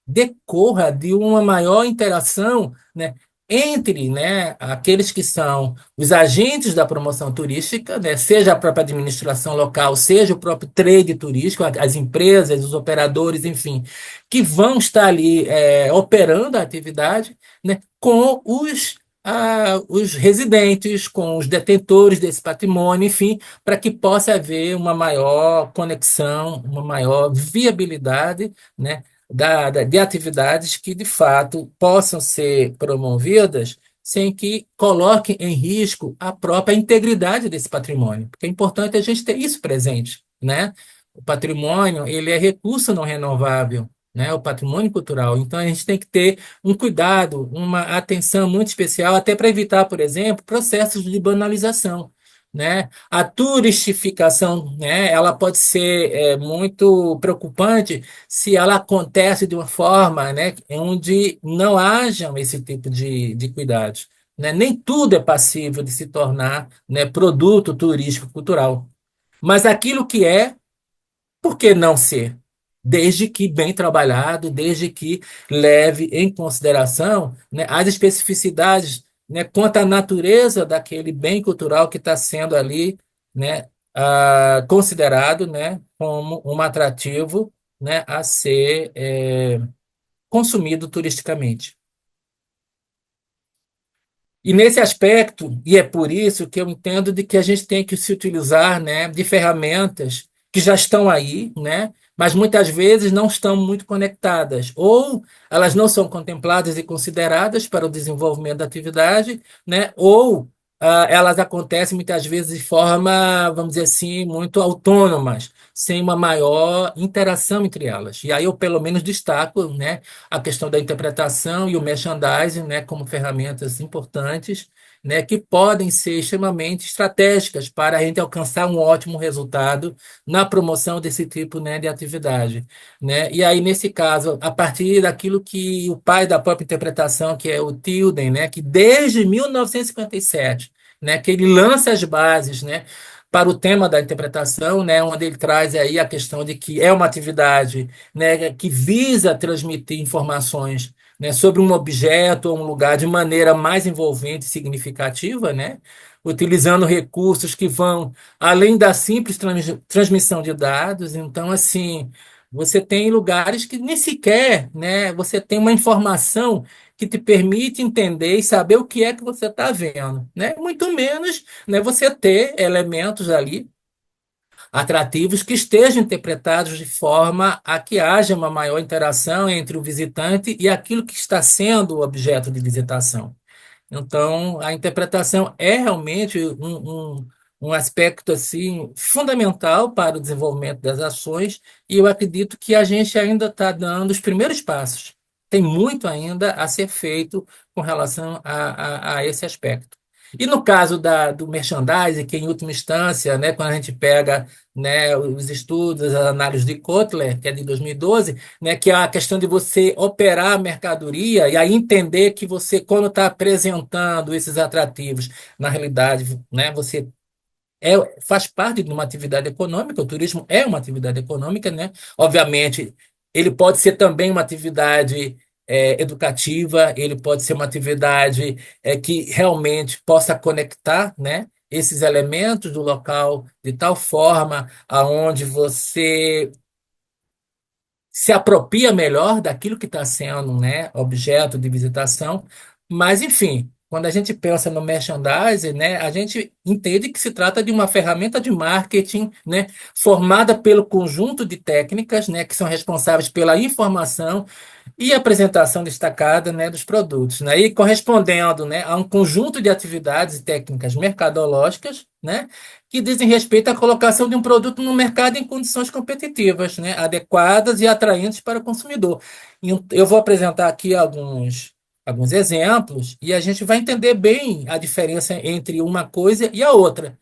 decorra de uma maior interação, né, entre, né, aqueles que são os agentes da promoção turística, né, seja a própria administração local, seja o próprio trade turístico, as empresas, os operadores, enfim, que vão estar ali operando a atividade, né, com os residentes, com os detentores desse patrimônio, enfim, para que possa haver uma maior conexão, uma maior viabilidade, né, de atividades que, de fato, possam ser promovidas sem que coloquem em risco a própria integridade desse patrimônio. Porque é importante a gente ter isso presente, né? O patrimônio, ele é recurso não renovável, né? O patrimônio cultural. Então, a gente tem que ter um cuidado, uma atenção muito especial, até para evitar, por exemplo, processos de banalização, né? A turistificação, né, ela pode ser muito preocupante se ela acontece de uma forma, né, onde não hajam esse tipo de cuidados, né? Nem tudo é passível de se tornar, né, produto turístico cultural. Mas aquilo que é, por que não ser? Desde que bem trabalhado, desde que leve em consideração, né, as especificidades, né, quanto à natureza daquele bem cultural que está sendo ali, né, considerado, né, como um atrativo, né, a ser consumido turisticamente. E nesse aspecto, e é por isso que eu entendo de que a gente tem que se utilizar, né, de ferramentas que já estão aí, né, mas muitas vezes não estão muito conectadas, ou elas não são contempladas e consideradas para o desenvolvimento da atividade, né, ou elas acontecem muitas vezes de forma, vamos dizer assim, muito autônomas, sem uma maior interação entre elas. E aí eu, pelo menos, destaco, né, a questão da interpretação e o merchandising, né, como ferramentas importantes, né, que podem ser extremamente estratégicas para a gente alcançar um ótimo resultado na promoção desse tipo, né, de atividade, né? E aí, nesse caso, a partir daquilo que o pai da própria interpretação, que é o Tilden, né, que desde 1957, né, que ele lança as bases, né, para o tema da interpretação, né, onde ele traz aí a questão de que é uma atividade, né, que visa transmitir informações, né, sobre um objeto ou um lugar de maneira mais envolvente e significativa, né, utilizando recursos que vão além da simples transmissão de dados. Então, assim, você tem lugares que nem sequer, né, você tem uma informação que te permite entender e saber o que é que você está vendo, né? Muito menos, né, você ter elementos ali atrativos que estejam interpretados de forma a que haja uma maior interação entre o visitante e aquilo que está sendo o objeto de visitação. Então, a interpretação é realmente um aspecto assim fundamental para o desenvolvimento das ações, e eu acredito que a gente ainda está dando os primeiros passos. Tem muito ainda a ser feito com relação a esse aspecto. E no caso do merchandising, que em última instância, né, quando a gente pega, né, os estudos, as análises de Kotler, que é de 2012, né, que é a questão de você operar a mercadoria e aí entender que você, quando está apresentando esses atrativos, na realidade, né, você faz parte de uma atividade econômica, o turismo é uma atividade econômica, né? Obviamente, ele pode ser também uma atividade educativa, ele pode ser uma atividade que realmente possa conectar, né, esses elementos do local de tal forma aonde você se apropria melhor daquilo que está sendo, né, objeto de visitação. Mas, enfim, quando a gente pensa no merchandising, né, a gente entende que se trata de uma ferramenta de marketing, né, formada pelo conjunto de técnicas, né, que são responsáveis pela informação e apresentação destacada, né, dos produtos, né, e correspondendo, né, a um conjunto de atividades e técnicas mercadológicas, né, que dizem respeito à colocação de um produto no mercado em condições competitivas, né, adequadas e atraentes para o consumidor. E eu vou apresentar aqui alguns exemplos e a gente vai entender bem a diferença entre uma coisa e a outra.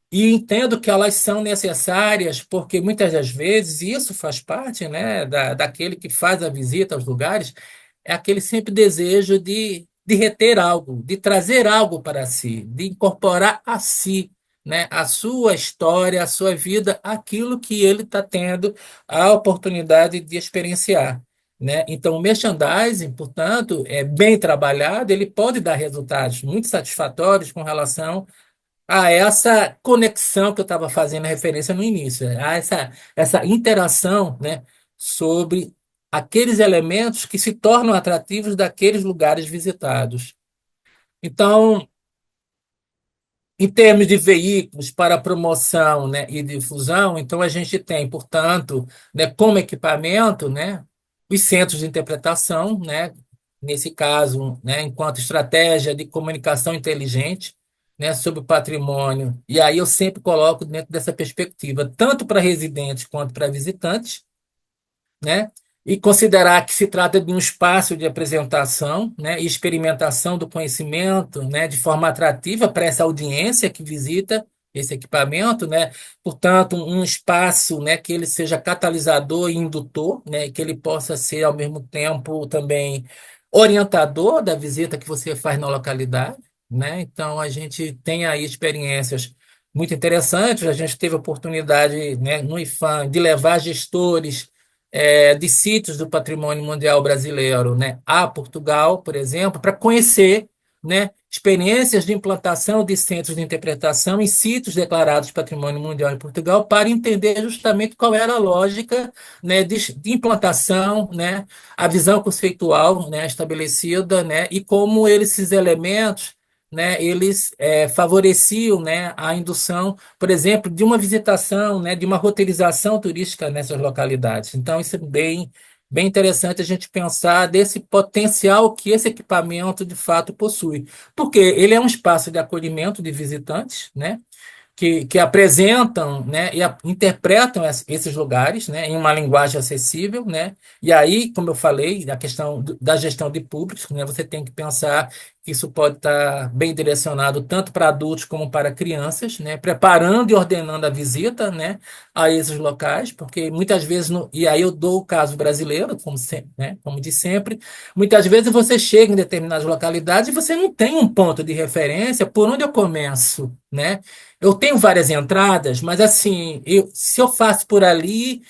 E entendo que elas são necessárias porque muitas das vezes isso faz parte, né, daquele que faz a visita aos lugares, é aquele sempre desejo de reter algo, de trazer algo para si, de incorporar a si, né, a sua história, a sua vida, aquilo que ele está tendo a oportunidade de experienciar. né? Então, o merchandising, portanto, é bem trabalhado, ele pode dar resultados muito satisfatórios com relação a essa conexão que eu estava fazendo referência no início, a essa interação, né, sobre aqueles elementos que se tornam atrativos daqueles lugares visitados. Então, em termos de veículos para promoção, né, e difusão, então a gente tem, portanto, né, como equipamento, né, os centros de interpretação, né, nesse caso, né, enquanto estratégia de comunicação inteligente, né, sobre o patrimônio. E aí eu sempre coloco dentro dessa perspectiva, tanto para residentes quanto para visitantes, né? E considerar que se trata de um espaço de apresentação, né, e experimentação do conhecimento, né, de forma atrativa para essa audiência que visita esse equipamento, né? Portanto, um espaço, né, que ele seja catalisador e indutor, né, e que ele possa ser ao mesmo tempo também orientador da visita que você faz na localidade, né? Então, a gente tem aí experiências muito interessantes. A gente teve a oportunidade, né, no IFAM, de levar gestores de sítios do patrimônio mundial brasileiro, né, a Portugal, por exemplo, para conhecer, né, experiências de implantação de centros de interpretação em sítios declarados Patrimônio Mundial em Portugal, para entender justamente qual era a lógica, né, de implantação, né, a visão conceitual, né, estabelecida, né, e como esses elementos, né, eles favoreciam, né, a indução, por exemplo, de uma visitação, né, de uma roteirização turística nessas localidades. Então, isso é bem interessante a gente pensar desse potencial que esse equipamento de fato possui, porque ele é um espaço de acolhimento de visitantes, né? Que apresentam, né, e interpretam esses lugares, né, em uma linguagem acessível, né, e aí, como eu falei, a questão da gestão de públicos, né, você tem que pensar que isso pode estar bem direcionado tanto para adultos como para crianças, né, preparando e ordenando a visita, né, a esses locais, porque muitas vezes, e aí eu dou o caso brasileiro, como sempre, né, como de sempre, muitas vezes você chega em determinadas localidades e você não tem um ponto de referência por onde eu começo, né? Eu tenho várias entradas, mas assim, se eu faço por ali,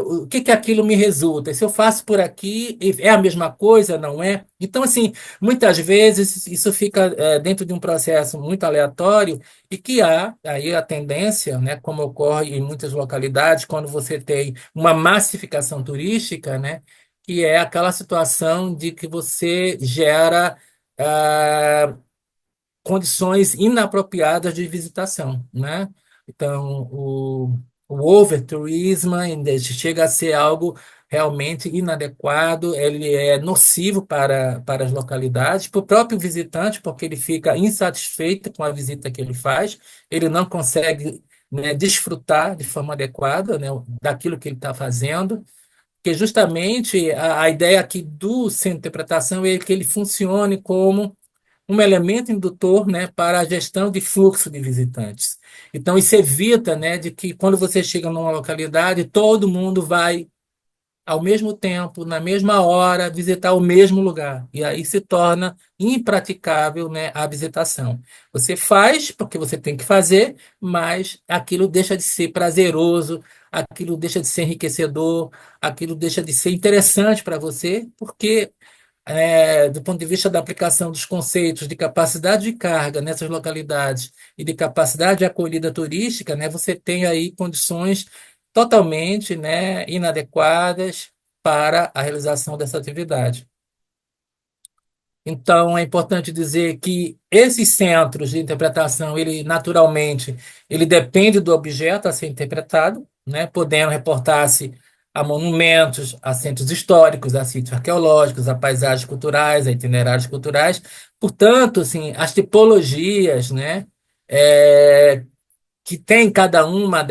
o que que aquilo me resulta? Se eu faço por aqui, é a mesma coisa, não é? Então, assim, muitas vezes isso fica dentro de um processo muito aleatório e que há aí a tendência, né, como ocorre em muitas localidades, quando você tem uma massificação turística, né, que é aquela situação de que você gera ah, condições inapropriadas de visitação, né? Então, o overtourism ainda chega a ser algo realmente inadequado, ele é nocivo para as localidades, para o próprio visitante, porque ele fica insatisfeito com a visita que ele faz, ele não consegue, né, desfrutar de forma adequada, né, daquilo que ele está fazendo, porque justamente a ideia aqui do centro de interpretação é que ele funcione como um elemento indutor, né, para a gestão de fluxo de visitantes. Então, isso evita, né, de que quando você chega numa localidade, todo mundo vai ao mesmo tempo, na mesma hora, visitar o mesmo lugar. E aí se torna impraticável, né, a visitação. Você faz porque você tem que fazer, mas aquilo deixa de ser prazeroso, aquilo deixa de ser enriquecedor, aquilo deixa de ser interessante para você, porque do ponto de vista da aplicação dos conceitos de capacidade de carga nessas localidades e de capacidade de acolhida turística, né, você tem aí condições totalmente, né, inadequadas para a realização dessa atividade. Então, é importante dizer que esses centros de interpretação, ele naturalmente, ele depende do objeto a ser interpretado, né, podendo reportar-se a monumentos, a centros históricos, a sítios arqueológicos, a paisagens culturais, a itinerários culturais. Portanto, assim, as tipologias, né, é, que tem cada uma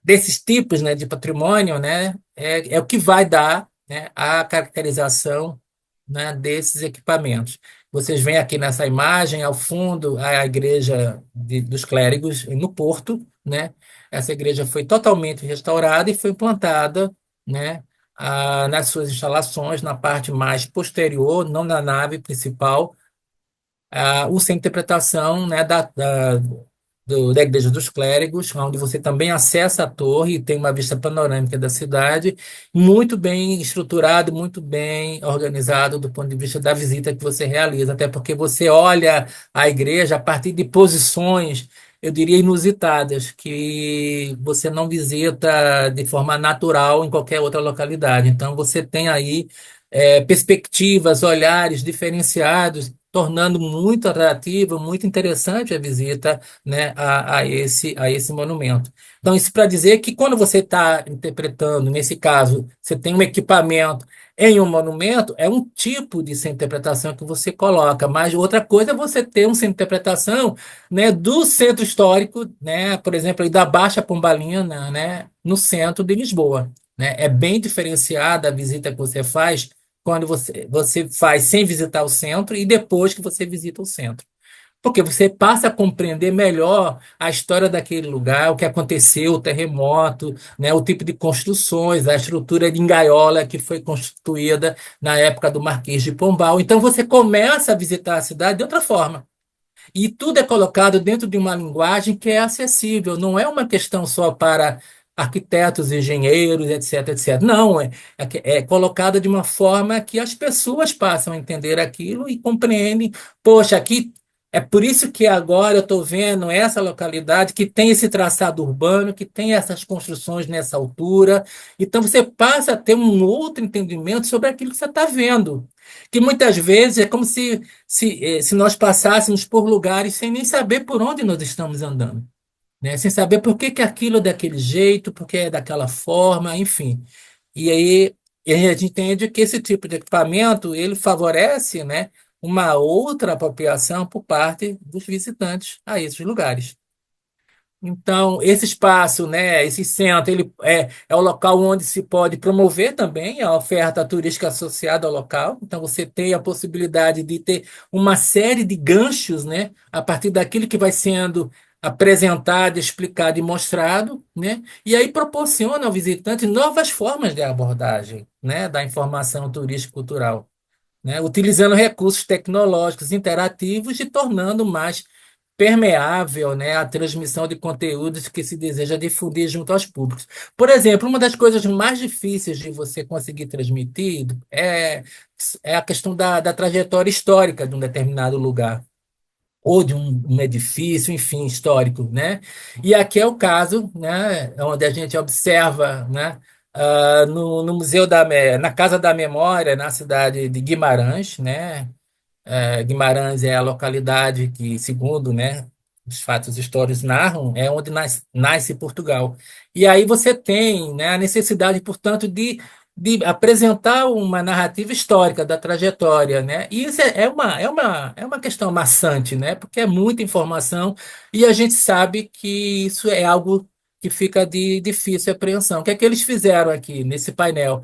desses tipos, né, de patrimônio, né, é o que vai dar, né, a caracterização, né, desses equipamentos. Vocês veem aqui nessa imagem, ao fundo, a igreja dos clérigos no Porto, né? Essa igreja foi totalmente restaurada e foi implantada, né, nas suas instalações, na parte mais posterior, não na nave principal, o centro de interpretação, né, da Igreja dos Clérigos, onde você também acessa a torre e tem uma vista panorâmica da cidade, muito bem estruturado, muito bem organizado do ponto de vista da visita que você realiza, até porque você olha a igreja a partir de posições, eu diria, inusitadas, que você não visita de forma natural em qualquer outra localidade. Então, você tem aí perspectivas, olhares diferenciados, tornando muito atrativa, muito interessante a visita, né, a esse monumento. Então, isso para dizer que quando você está interpretando, nesse caso, você tem um equipamento em um monumento, é um tipo de interpretação que você coloca, mas outra coisa é você ter uma interpretação, né, do centro histórico, né, por exemplo, aí da Baixa Pombalina, né, no centro de Lisboa. Né? É bem diferenciada a visita que você faz quando você faz sem visitar o centro e depois que você visita o centro. Porque você passa a compreender melhor a história daquele lugar, o que aconteceu, o terremoto, né, o tipo de construções, a estrutura de gaiola que foi constituída na época do Marquês de Pombal. Então você começa a visitar a cidade de outra forma. E tudo é colocado dentro de uma linguagem que é acessível, não é uma questão só para arquitetos, engenheiros, etc, etc. Não, é colocada de uma forma que as pessoas passam a entender aquilo e compreendem. Poxa, aqui é por isso que agora eu estou vendo essa localidade que tem esse traçado urbano, que tem essas construções nessa altura. Então você passa a ter um outro entendimento sobre aquilo que você está vendo. Que muitas vezes é como se nós passássemos por lugares sem nem saber por onde nós estamos andando, né? Sem saber por que que aquilo é daquele jeito, por que é daquela forma, enfim. E aí a gente entende que esse tipo de equipamento ele favorece, né, uma outra apropriação por parte dos visitantes a esses lugares. Então, esse espaço, né, esse centro, ele é o local onde se pode promover também a oferta turística associada ao local. Então, você tem a possibilidade de ter uma série de ganchos, né, a partir daquilo que vai sendo apresentado, explicado e mostrado, né, e aí proporciona ao visitante novas formas de abordagem, né, da informação turístico-cultural, né, utilizando recursos tecnológicos interativos e tornando mais permeável, né, a transmissão de conteúdos que se deseja difundir junto aos públicos. Por exemplo, uma das coisas mais difíceis de você conseguir transmitir é a questão da trajetória histórica de um determinado lugar ou de um edifício, enfim, histórico, né? E aqui é o caso, né, onde a gente observa, né, no Museu na Casa da Memória, na cidade de Guimarães, né? Guimarães é a localidade que, segundo, né, os fatos históricos narram, é onde nasce Portugal. E aí você tem, né, a necessidade, portanto, de apresentar uma narrativa histórica da trajetória, né? E isso é uma questão maçante, né? Porque é muita informação e a gente sabe que isso é algo que fica de difícil apreensão. O que é que eles fizeram aqui nesse painel?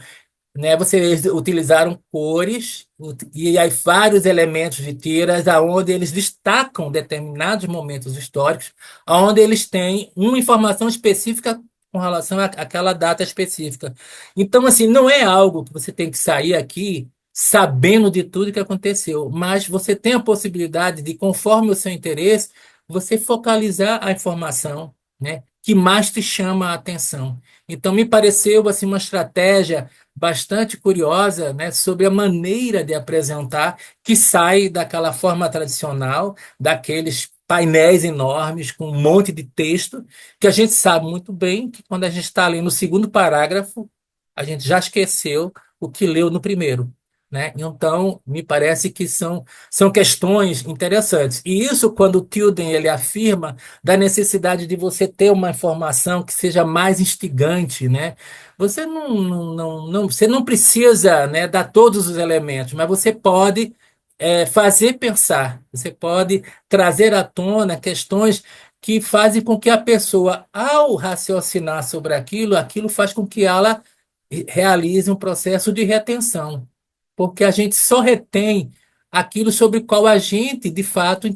Né? Vocês utilizaram cores e aí vários elementos de tiras, aonde eles destacam determinados momentos históricos, aonde eles têm uma informação específica com relação àquela data específica. Então, assim, não é algo que você tem que sair aqui sabendo de tudo que aconteceu, mas você tem a possibilidade de, conforme o seu interesse, você focalizar a informação, né, que mais te chama a atenção. Então, me pareceu assim uma estratégia bastante curiosa, né, sobre a maneira de apresentar que sai daquela forma tradicional, daqueles painéis enormes com um monte de texto, que a gente sabe muito bem que quando a gente está ali no segundo parágrafo, a gente já esqueceu o que leu no primeiro. Né? Então, me parece que são questões interessantes. E isso, quando o Tilden ele afirma da necessidade de você ter uma informação que seja mais instigante, né? Você você não precisa, né, dar todos os elementos, mas você pode fazer pensar, você pode trazer à tona questões que fazem com que a pessoa, ao raciocinar sobre aquilo, aquilo faz com que ela realize um processo de retenção, porque a gente só retém aquilo sobre o qual a gente, de fato,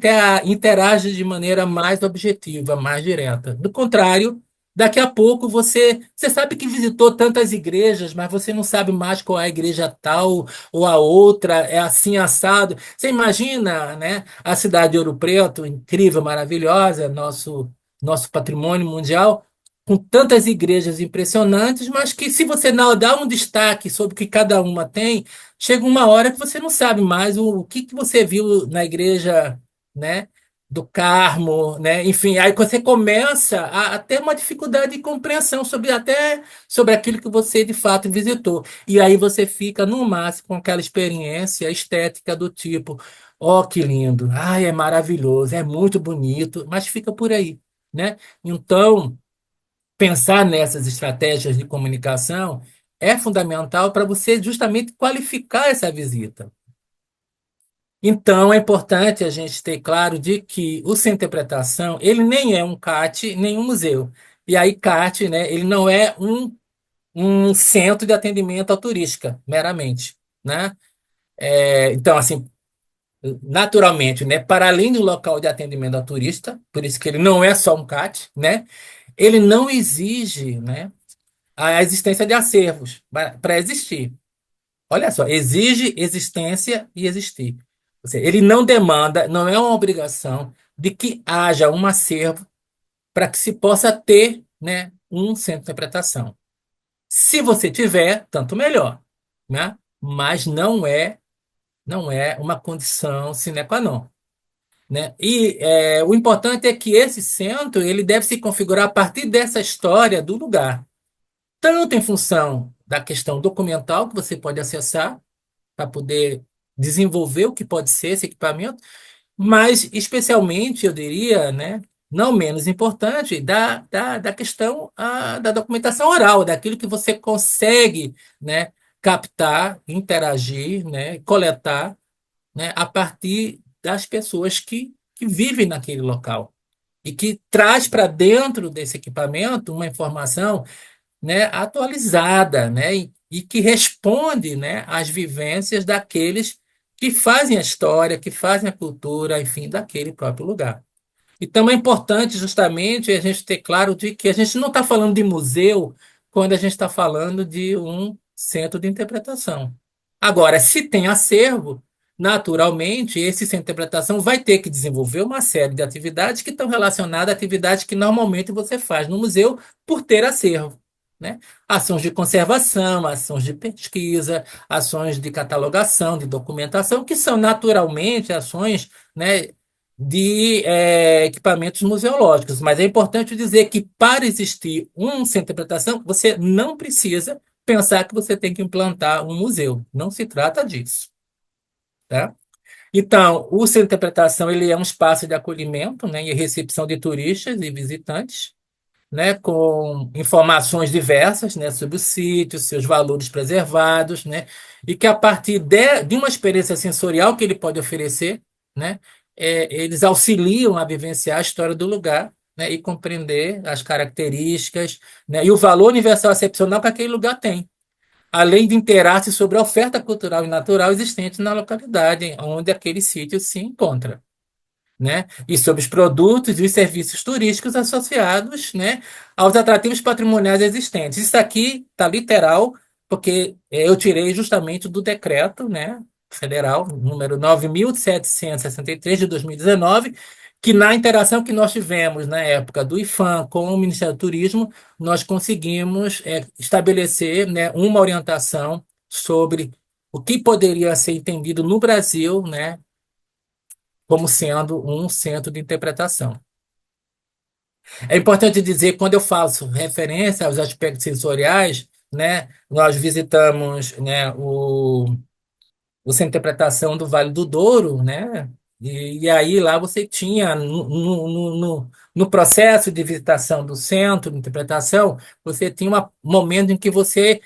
interage de maneira mais objetiva, mais direta. Do contrário, Daqui a pouco você sabe que visitou tantas igrejas, mas você não sabe mais qual é a igreja tal ou a outra, é assim assado. Você imagina, né, a cidade de Ouro Preto, incrível, maravilhosa, nosso patrimônio mundial, com tantas igrejas impressionantes, mas que se você não dá um destaque sobre o que cada uma tem, chega uma hora que você não sabe mais o que que você viu na igreja, né? Do Carmo, né? Enfim, aí você começa a ter uma dificuldade de compreensão sobre até sobre aquilo que você de fato visitou. E aí você fica no máximo com aquela experiência estética do tipo, ó, que lindo, ai, é maravilhoso, é muito bonito, mas fica por aí, né? Então, pensar nessas estratégias de comunicação é fundamental para você justamente qualificar essa visita. Então, é importante a gente ter claro de que o Centro de Interpretação, ele nem é um CAT, nem um museu. E aí, CAT, né, ele não é um centro de atendimento ao turística, meramente, né? Então, assim, naturalmente, né, para além do local de atendimento ao turista, por isso que ele não é só um CAT, né? Ele não exige, né, a existência de acervos para existir. Olha só, exige existência e existir. Ou seja, ele não demanda, não é uma obrigação de que haja um acervo para que se possa ter, né, um centro de interpretação. Se você tiver, tanto melhor, né? Mas não é uma condição sine qua non, né? E o importante é que esse centro ele deve se configurar a partir dessa história do lugar, tanto em função da questão documental que você pode acessar para poder desenvolver o que pode ser esse equipamento, mas especialmente, eu diria, né, não menos importante, da questão da documentação oral, daquilo que você consegue, né, captar, interagir, né, coletar, né, a partir das pessoas que vivem naquele local e que traz para dentro desse equipamento uma informação, né, atualizada, né, e que responde, né, às vivências daqueles que fazem a história, que fazem a cultura, enfim, daquele próprio lugar. Então é importante justamente a gente ter claro de que a gente não está falando de museu quando a gente está falando de um centro de interpretação. Agora, se tem acervo, naturalmente, esse centro de interpretação vai ter que desenvolver uma série de atividades que estão relacionadas a atividades que normalmente você faz no museu por ter acervo, né? Ações de conservação, ações de pesquisa, ações de catalogação, de documentação, que são naturalmente ações, né, de equipamentos museológicos. Mas é importante dizer que para existir um centro de interpretação, você não precisa pensar que você tem que implantar um museu. Não se trata disso, tá? Então, o centro de interpretação ele é um espaço de acolhimento, né, e recepção de turistas e visitantes, né, com informações diversas, né, sobre o sítio, seus valores preservados, né, e que a partir de uma experiência sensorial que ele pode oferecer, né, eles auxiliam a vivenciar a história do lugar, né, e compreender as características, né, e o valor universal excepcional que aquele lugar tem, além de interar-se sobre a oferta cultural e natural existente na localidade onde aquele sítio se encontra, né? E sobre os produtos e os serviços turísticos associados, né, aos atrativos patrimoniais existentes. Isso aqui está literal, porque eu tirei justamente do decreto, né, federal, número 9.763 de 2019, que na interação que nós tivemos na época do IFAM com o Ministério do Turismo, nós conseguimos estabelecer, né, uma orientação sobre o que poderia ser entendido no Brasil, né, como sendo um centro de interpretação. É importante dizer, quando eu faço referência aos aspectos sensoriais, né, nós visitamos, né, o Centro de Interpretação do Vale do Douro, né, e aí lá você tinha, no processo de visitação do centro de interpretação, você tinha um momento em que você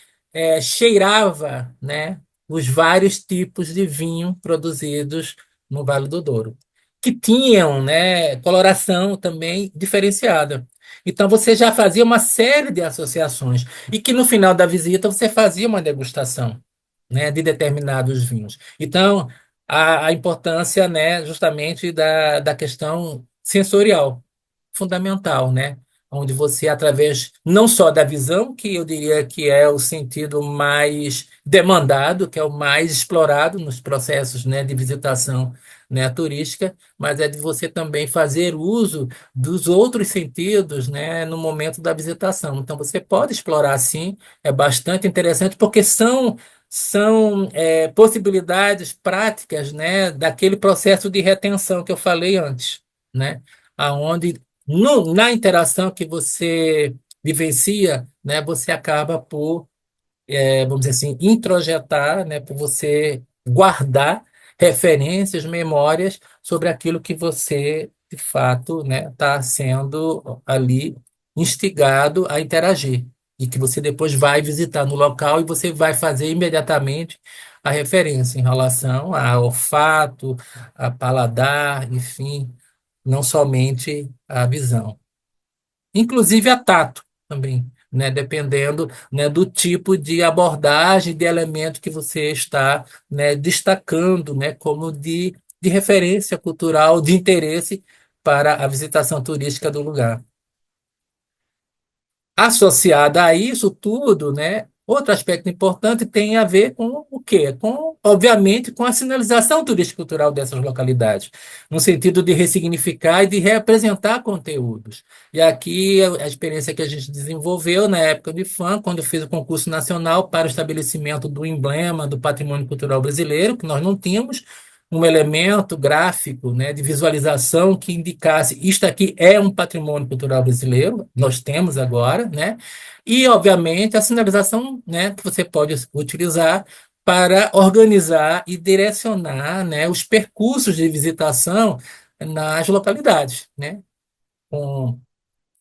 cheirava, né, os vários tipos de vinho produzidos no Vale do Douro, que tinham, né, coloração também diferenciada. Então você já fazia uma série de associações e que no final da visita você fazia uma degustação, né, de determinados vinhos. Então a importância, né, justamente da questão sensorial, fundamental, né? onde você, através não só da visão, que eu diria que é o sentido mais demandado, que é o mais explorado nos processos, né, de visitação, né, turística, mas é de você também fazer uso dos outros sentidos, né, no momento da visitação. Então, você pode explorar, sim, é bastante interessante, porque são possibilidades práticas, né, daquele processo de retenção que eu falei antes, né, aonde na interação que você vivencia, né, você acaba por, vamos dizer assim, introjetar, né, por você guardar referências, memórias sobre aquilo que você, de fato, né, está sendo ali instigado a interagir. E que você depois vai visitar no local e você vai fazer imediatamente a referência em relação a olfato, a paladar, enfim, não somente a visão. Inclusive a tato também, né? Dependendo, né, do tipo de abordagem, de elemento que você está, né, destacando, né, como de referência cultural, de interesse para a visitação turística do lugar. Associada a isso tudo, né, outro aspecto importante tem a ver com o quê? Com, obviamente, com a sinalização turístico-cultural dessas localidades, no sentido de ressignificar e de reapresentar conteúdos. E aqui a experiência que a gente desenvolveu na época de FAM, quando eu fiz o concurso nacional para o estabelecimento do emblema do patrimônio cultural brasileiro, que nós não tínhamos, um elemento gráfico, né, de visualização que indicasse isto aqui é um patrimônio cultural brasileiro, nós temos agora, né? E, obviamente, a sinalização, né, que você pode utilizar para organizar e direcionar, né, os percursos de visitação nas localidades, né? Com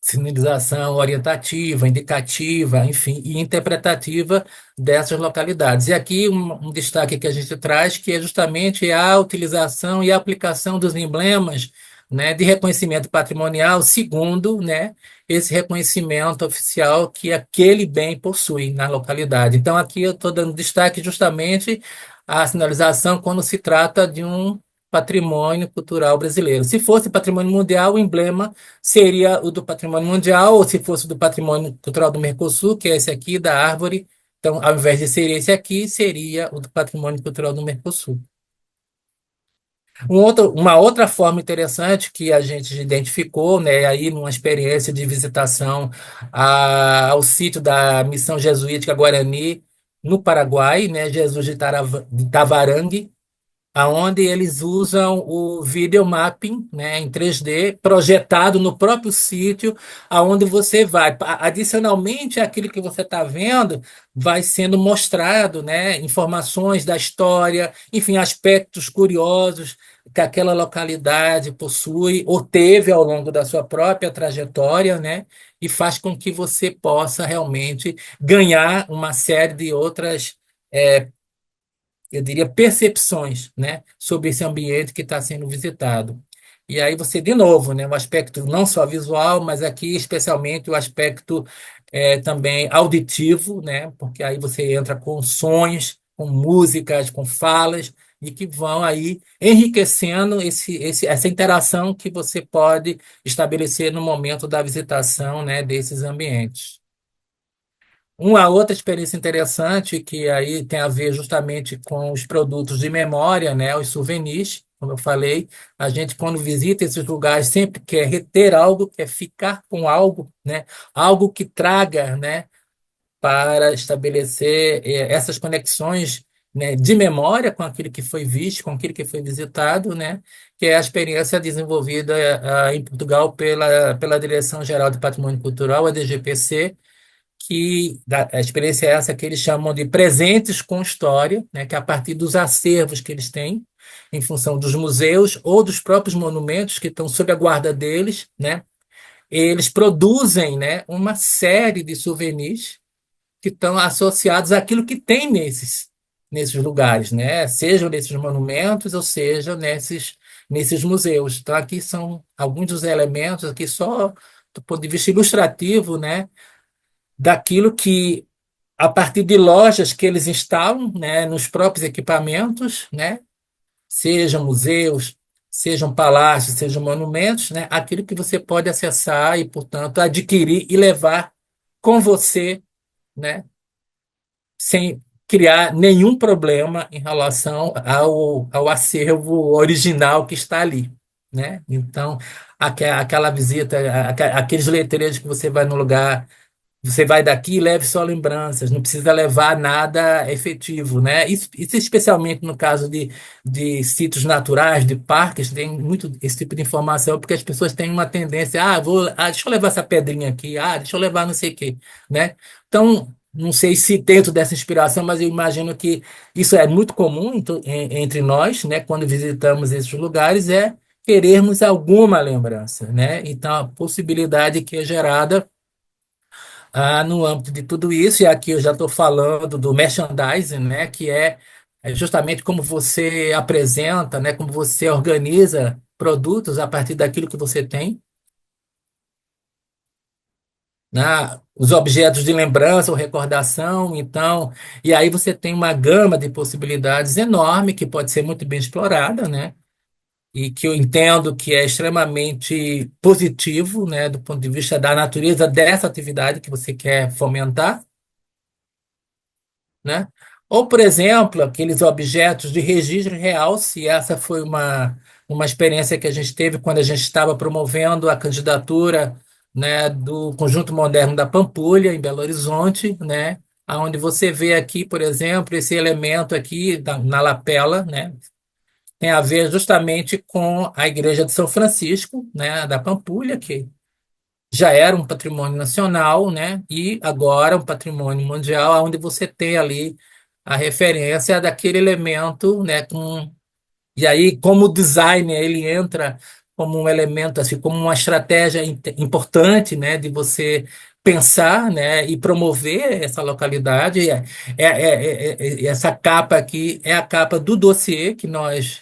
sinalização orientativa, indicativa, enfim, e interpretativa dessas localidades. E aqui um destaque que a gente traz, que é justamente a utilização e a aplicação dos emblemas, né, de reconhecimento patrimonial, segundo, né, esse reconhecimento oficial que aquele bem possui na localidade. Então, aqui eu estou dando destaque justamente à sinalização quando se trata de um patrimônio cultural brasileiro. Se fosse patrimônio mundial, o emblema seria o do patrimônio mundial, ou se fosse do patrimônio cultural do Mercosul, que é esse aqui, da árvore. Então, ao invés de ser esse aqui, seria o do patrimônio cultural do Mercosul. Uma outra forma interessante que a gente identificou, né, aí numa experiência de visitação ao sítio da Missão Jesuítica Guarani, no Paraguai, né, Jesus de Tavarangue, aonde eles usam o videomapping, né, em 3D, projetado no próprio sítio, aonde você vai. Adicionalmente, aquilo que você está vendo vai sendo mostrado, né, informações da história, enfim, aspectos curiosos que aquela localidade possui ou teve ao longo da sua própria trajetória, né, e faz com que você possa realmente ganhar uma série de outras eu diria, percepções, né, sobre esse ambiente que está sendo visitado. E aí você, de novo, né, um aspecto não só visual, mas aqui especialmente o aspecto também auditivo, né, porque aí você entra com sons, com músicas, com falas, e que vão aí enriquecendo essa interação que você pode estabelecer no momento da visitação, né, desses ambientes. Uma outra experiência interessante que aí tem a ver justamente com os produtos de memória, né, os souvenirs, como eu falei, a gente quando visita esses lugares sempre quer reter algo, quer ficar com algo, né, algo que traga, né, para estabelecer essas conexões, né, de memória com aquilo que foi visto, com aquilo que foi visitado, né, que é a experiência desenvolvida em Portugal pela Direção-Geral de Patrimônio Cultural, a DGPC, a experiência é essa que eles chamam de presentes com história, né, que é a partir dos acervos que eles têm, em função dos museus ou dos próprios monumentos que estão sob a guarda deles, né, eles produzem, né, uma série de souvenirs que estão associados àquilo que tem nesses lugares, né, sejam nesses monumentos ou sejam nesses museus. Então, aqui são alguns dos elementos, aqui só do ponto de vista ilustrativo, né, daquilo que a partir de lojas que eles instalam, né, nos próprios equipamentos, né, sejam museus, sejam palácios, sejam monumentos, né, aquilo que você pode acessar e, portanto, adquirir e levar com você, né, sem criar nenhum problema em relação ao acervo original que está ali, né? Então, aquela visita, aqueles letreiros que você vai no lugar, você vai daqui e leve só lembranças, não precisa levar nada efetivo, né? Isso especialmente no caso de sítios naturais, de parques, tem muito esse tipo de informação, porque as pessoas têm uma tendência, deixa eu levar essa pedrinha aqui, deixa eu levar não sei o quê, né? Então, não sei se dentro dessa inspiração, mas eu imagino que isso é muito comum entre nós, né? Quando visitamos esses lugares, é querermos alguma lembrança, né? Então, a possibilidade que é gerada no âmbito de tudo isso, e aqui eu já estou falando do merchandising, né, que é justamente como você apresenta, né, como você organiza produtos a partir daquilo que você tem, né, os objetos de lembrança ou recordação, então, e aí você tem uma gama de possibilidades enorme que pode ser muito bem explorada, né, e que eu entendo que é extremamente positivo, né, do ponto de vista da natureza dessa atividade que você quer fomentar, né? Ou, por exemplo, aqueles objetos de registro real, se essa foi uma experiência que a gente teve quando a gente estava promovendo a candidatura, né, do Conjunto Moderno da Pampulha, em Belo Horizonte, né, aonde você vê aqui, por exemplo, esse elemento aqui na lapela, né, tem a ver justamente com a Igreja de São Francisco, né, da Pampulha, que já era um patrimônio nacional, né? E agora um patrimônio mundial, onde você tem ali a referência daquele elemento, né? E aí, como o design, ele entra como um elemento, assim, como uma estratégia importante, né? De você pensar, né? E promover essa localidade. Essa capa aqui é a capa do dossiê que nós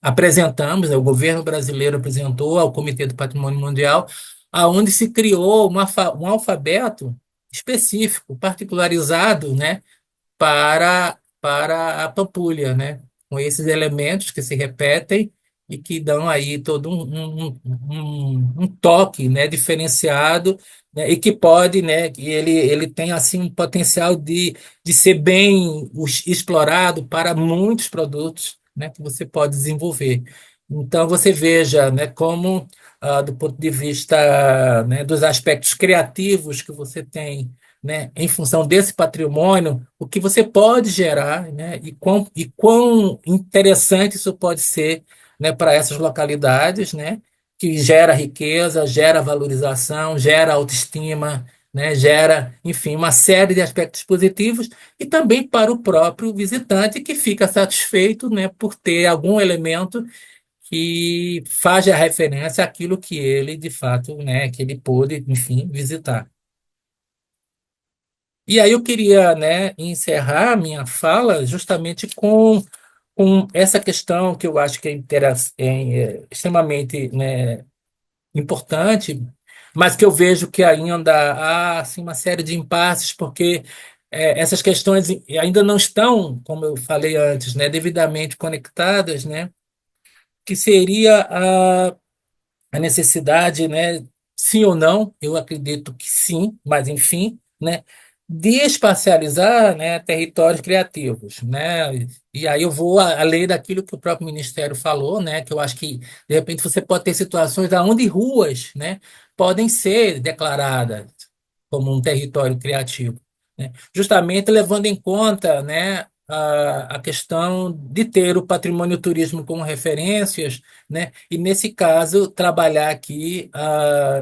apresentamos, né, o governo brasileiro apresentou ao Comitê do Patrimônio Mundial, aonde se criou um alfabeto específico, particularizado, né? Para a Pampulha, né? Com esses elementos que se repetem e que dão aí todo um toque, né? Diferenciado, né? E que pode, né? Que ele tem assim um potencial de ser bem explorado para muitos produtos, né? Que você pode desenvolver. Então você veja, né? Como do ponto de vista, né? Dos aspectos criativos que você tem, né, em função desse patrimônio, o que você pode gerar, né, e quão interessante isso pode ser, né, para essas localidades, né, que gera riqueza, gera valorização, gera autoestima, né, gera, enfim, uma série de aspectos positivos e também para o próprio visitante que fica satisfeito, né, por ter algum elemento que faz a referência àquilo que ele, de fato, né, que ele pôde, enfim, visitar. E aí eu queria, né, encerrar minha fala justamente com essa questão que eu acho que é extremamente, né, importante, mas que eu vejo que ainda há assim, uma série de impasses, porque essas questões ainda não estão, como eu falei antes, né, devidamente conectadas, né, que seria a necessidade, né, sim ou não, eu acredito que sim, mas enfim, né, de espacializar, né, territórios criativos, né, e aí eu vou além daquilo que o próprio Ministério falou, né, que eu acho que de repente você pode ter situações onde ruas, né, podem ser declaradas como um território criativo, né, justamente levando em conta, né, a questão de ter o patrimônio turismo como referências, né? E, nesse caso, trabalhar aqui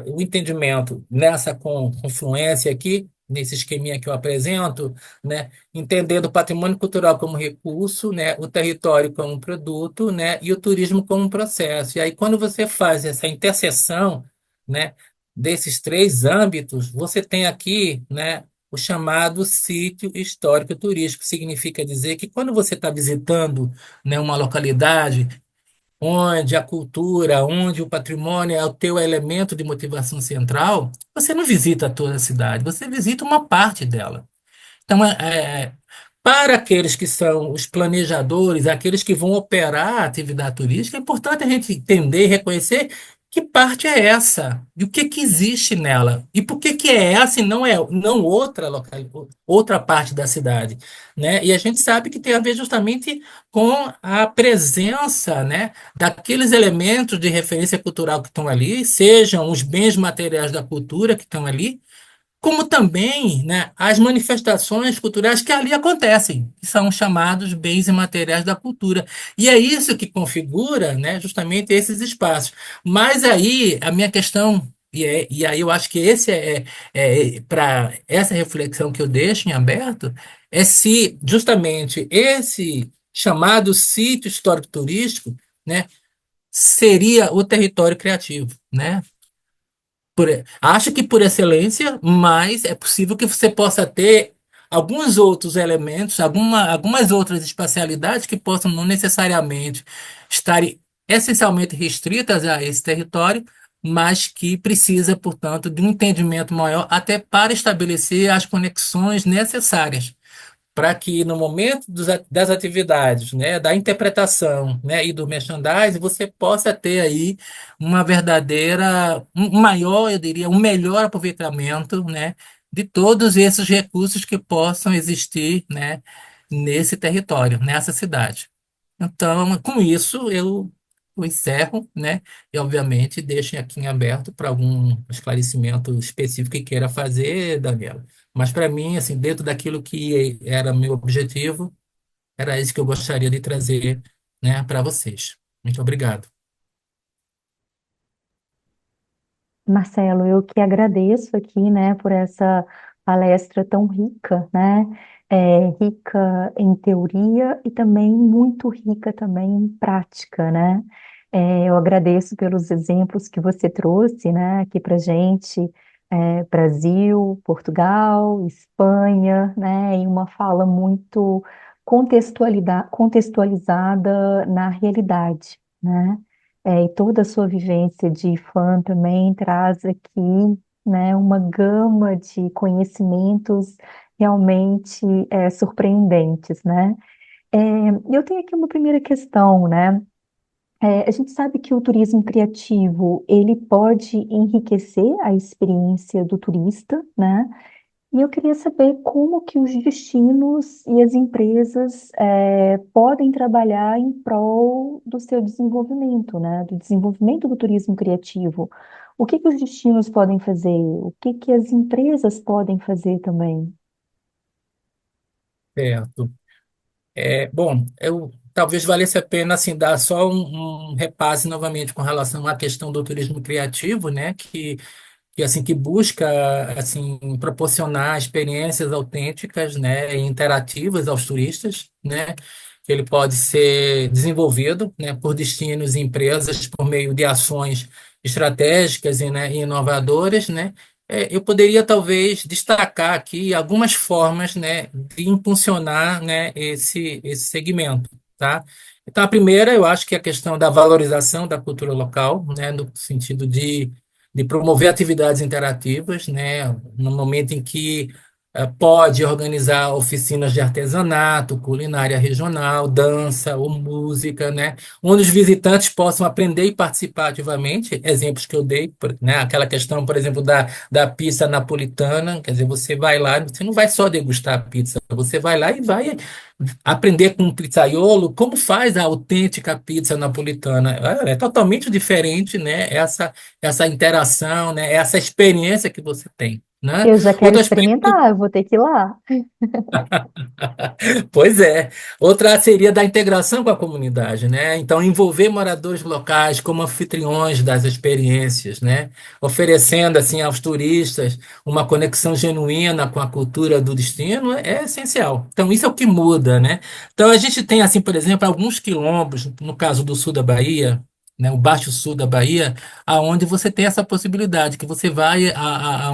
o entendimento nessa confluência aqui, nesse esqueminha que eu apresento, né? Entendendo o patrimônio cultural como recurso, né? O território como produto, né? E o turismo como processo. E aí, quando você faz essa interseção, né? Desses três âmbitos, você tem aqui, né? O chamado sítio histórico turístico. Significa dizer que quando você está visitando, né, uma localidade, onde a cultura, onde o patrimônio é o teu elemento de motivação central, você não visita toda a cidade, você visita uma parte dela. Então, para aqueles que são os planejadores, aqueles que vão operar a atividade turística, é importante a gente entender e reconhecer que parte é essa, e o que que existe nela, e por que que é essa e não outra outra parte da cidade, né? E a gente sabe que tem a ver justamente com a presença, né, daqueles elementos de referência cultural que estão ali, sejam os bens materiais da cultura que estão ali, como também, né, as manifestações culturais que ali acontecem, que são chamados bens imateriais da cultura. E é isso que configura, né, justamente esses espaços. Mas aí a minha questão, e aí eu acho que esse para essa reflexão que eu deixo em aberto, é se justamente esse chamado sítio histórico turístico, né, seria o território criativo, né? Acho que por excelência, mas é possível que você possa ter alguns outros elementos, algumas outras espacialidades que possam não necessariamente estar essencialmente restritas a esse território, mas que precisa, portanto, de um entendimento maior até para estabelecer as conexões necessárias para que no momento das atividades, né, da interpretação, né, e do merchandising, você possa ter aí uma verdadeira, um maior, eu diria, um melhor aproveitamento, né, de todos esses recursos que possam existir, né, nesse território, nessa cidade. Então, com isso, eu encerro, né, e obviamente deixem aqui em aberto para algum esclarecimento específico que queira fazer, Daniela. Mas para mim, assim, dentro daquilo que era meu objetivo, era isso que eu gostaria de trazer, né, para vocês. Muito obrigado. Marcelo, eu que agradeço aqui, né, por essa palestra tão rica, né, rica em teoria e também muito rica também em prática, né. Eu agradeço pelos exemplos que você trouxe, né, aqui para gente, Brasil, Portugal, Espanha, né, em uma fala muito contextualizada na realidade, né. E toda a sua vivência de fã também traz aqui, né, uma gama de conhecimentos realmente surpreendentes, né? É, eu tenho aqui uma primeira questão, né? A gente sabe que o turismo criativo, ele pode enriquecer a experiência do turista, né? E eu queria saber como que os destinos e as empresas podem trabalhar em prol do seu desenvolvimento, né? Do desenvolvimento do turismo criativo. O que que os destinos podem fazer? O que que as empresas podem fazer também? Certo. Bom, eu talvez valesse a pena assim dar só um repasse novamente com relação à questão do turismo criativo, né? Que assim que busca assim proporcionar experiências autênticas, né, e interativas aos turistas, né, que ele pode ser desenvolvido, né, por destinos e empresas por meio de ações estratégicas e, né, e inovadoras, né. Eu poderia talvez destacar aqui algumas formas, né, de impulsionar, né, esse segmento, tá? Então, a primeira, eu acho que é a questão da valorização da cultura local, né, no sentido de promover atividades interativas, né? No momento em que pode organizar oficinas de artesanato, culinária regional, dança ou música, né? Onde os visitantes possam aprender e participar ativamente. Exemplos que eu dei, né? Aquela questão, por exemplo, da pizza napolitana, quer dizer, você vai lá, você não vai só degustar a pizza, você vai lá e vai aprender com um pizzaiolo como faz a autêntica pizza napolitana. É totalmente diferente, né? Essa interação, né? Essa experiência que você tem, né? Eu já quero Outro aspecto, experimentar, eu vou ter que ir lá. pois é, outra seria da integração com a comunidade, né? Então, envolver moradores locais como anfitriões das experiências, né? Oferecendo assim aos turistas uma conexão genuína com a cultura do destino é essencial. Então, isso é o que muda, né? Então, a gente tem assim, por exemplo, alguns quilombos, no caso do sul da Bahia, né? O Baixo Sul da Bahia, aonde você tem essa possibilidade, que você vai a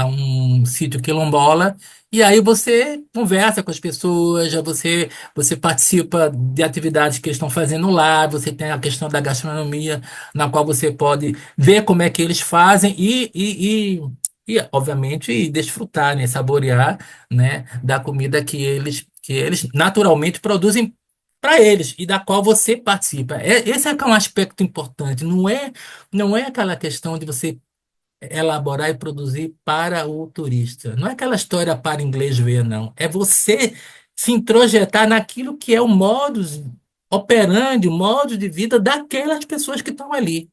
um sítio quilombola e aí você conversa com as pessoas, você participa de atividades que eles estão fazendo lá, você tem a questão da gastronomia, na qual você pode ver como é que eles fazem obviamente, desfrutar, né, saborear, né, da comida que eles que eles naturalmente produzem para eles e da qual você participa. Esse é que é um aspecto importante. Não é aquela questão de você elaborar e produzir para o turista. Não é aquela história para inglês ver, não. É você se introjetar naquilo que é o modus operandi, o modo de vida daquelas pessoas que estão ali,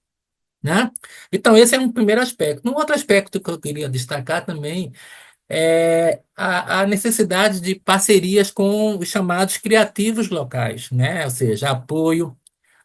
né? Então, esse é um primeiro aspecto. Um outro aspecto que eu queria destacar também é a necessidade de parcerias com os chamados criativos locais, né? Ou seja, apoio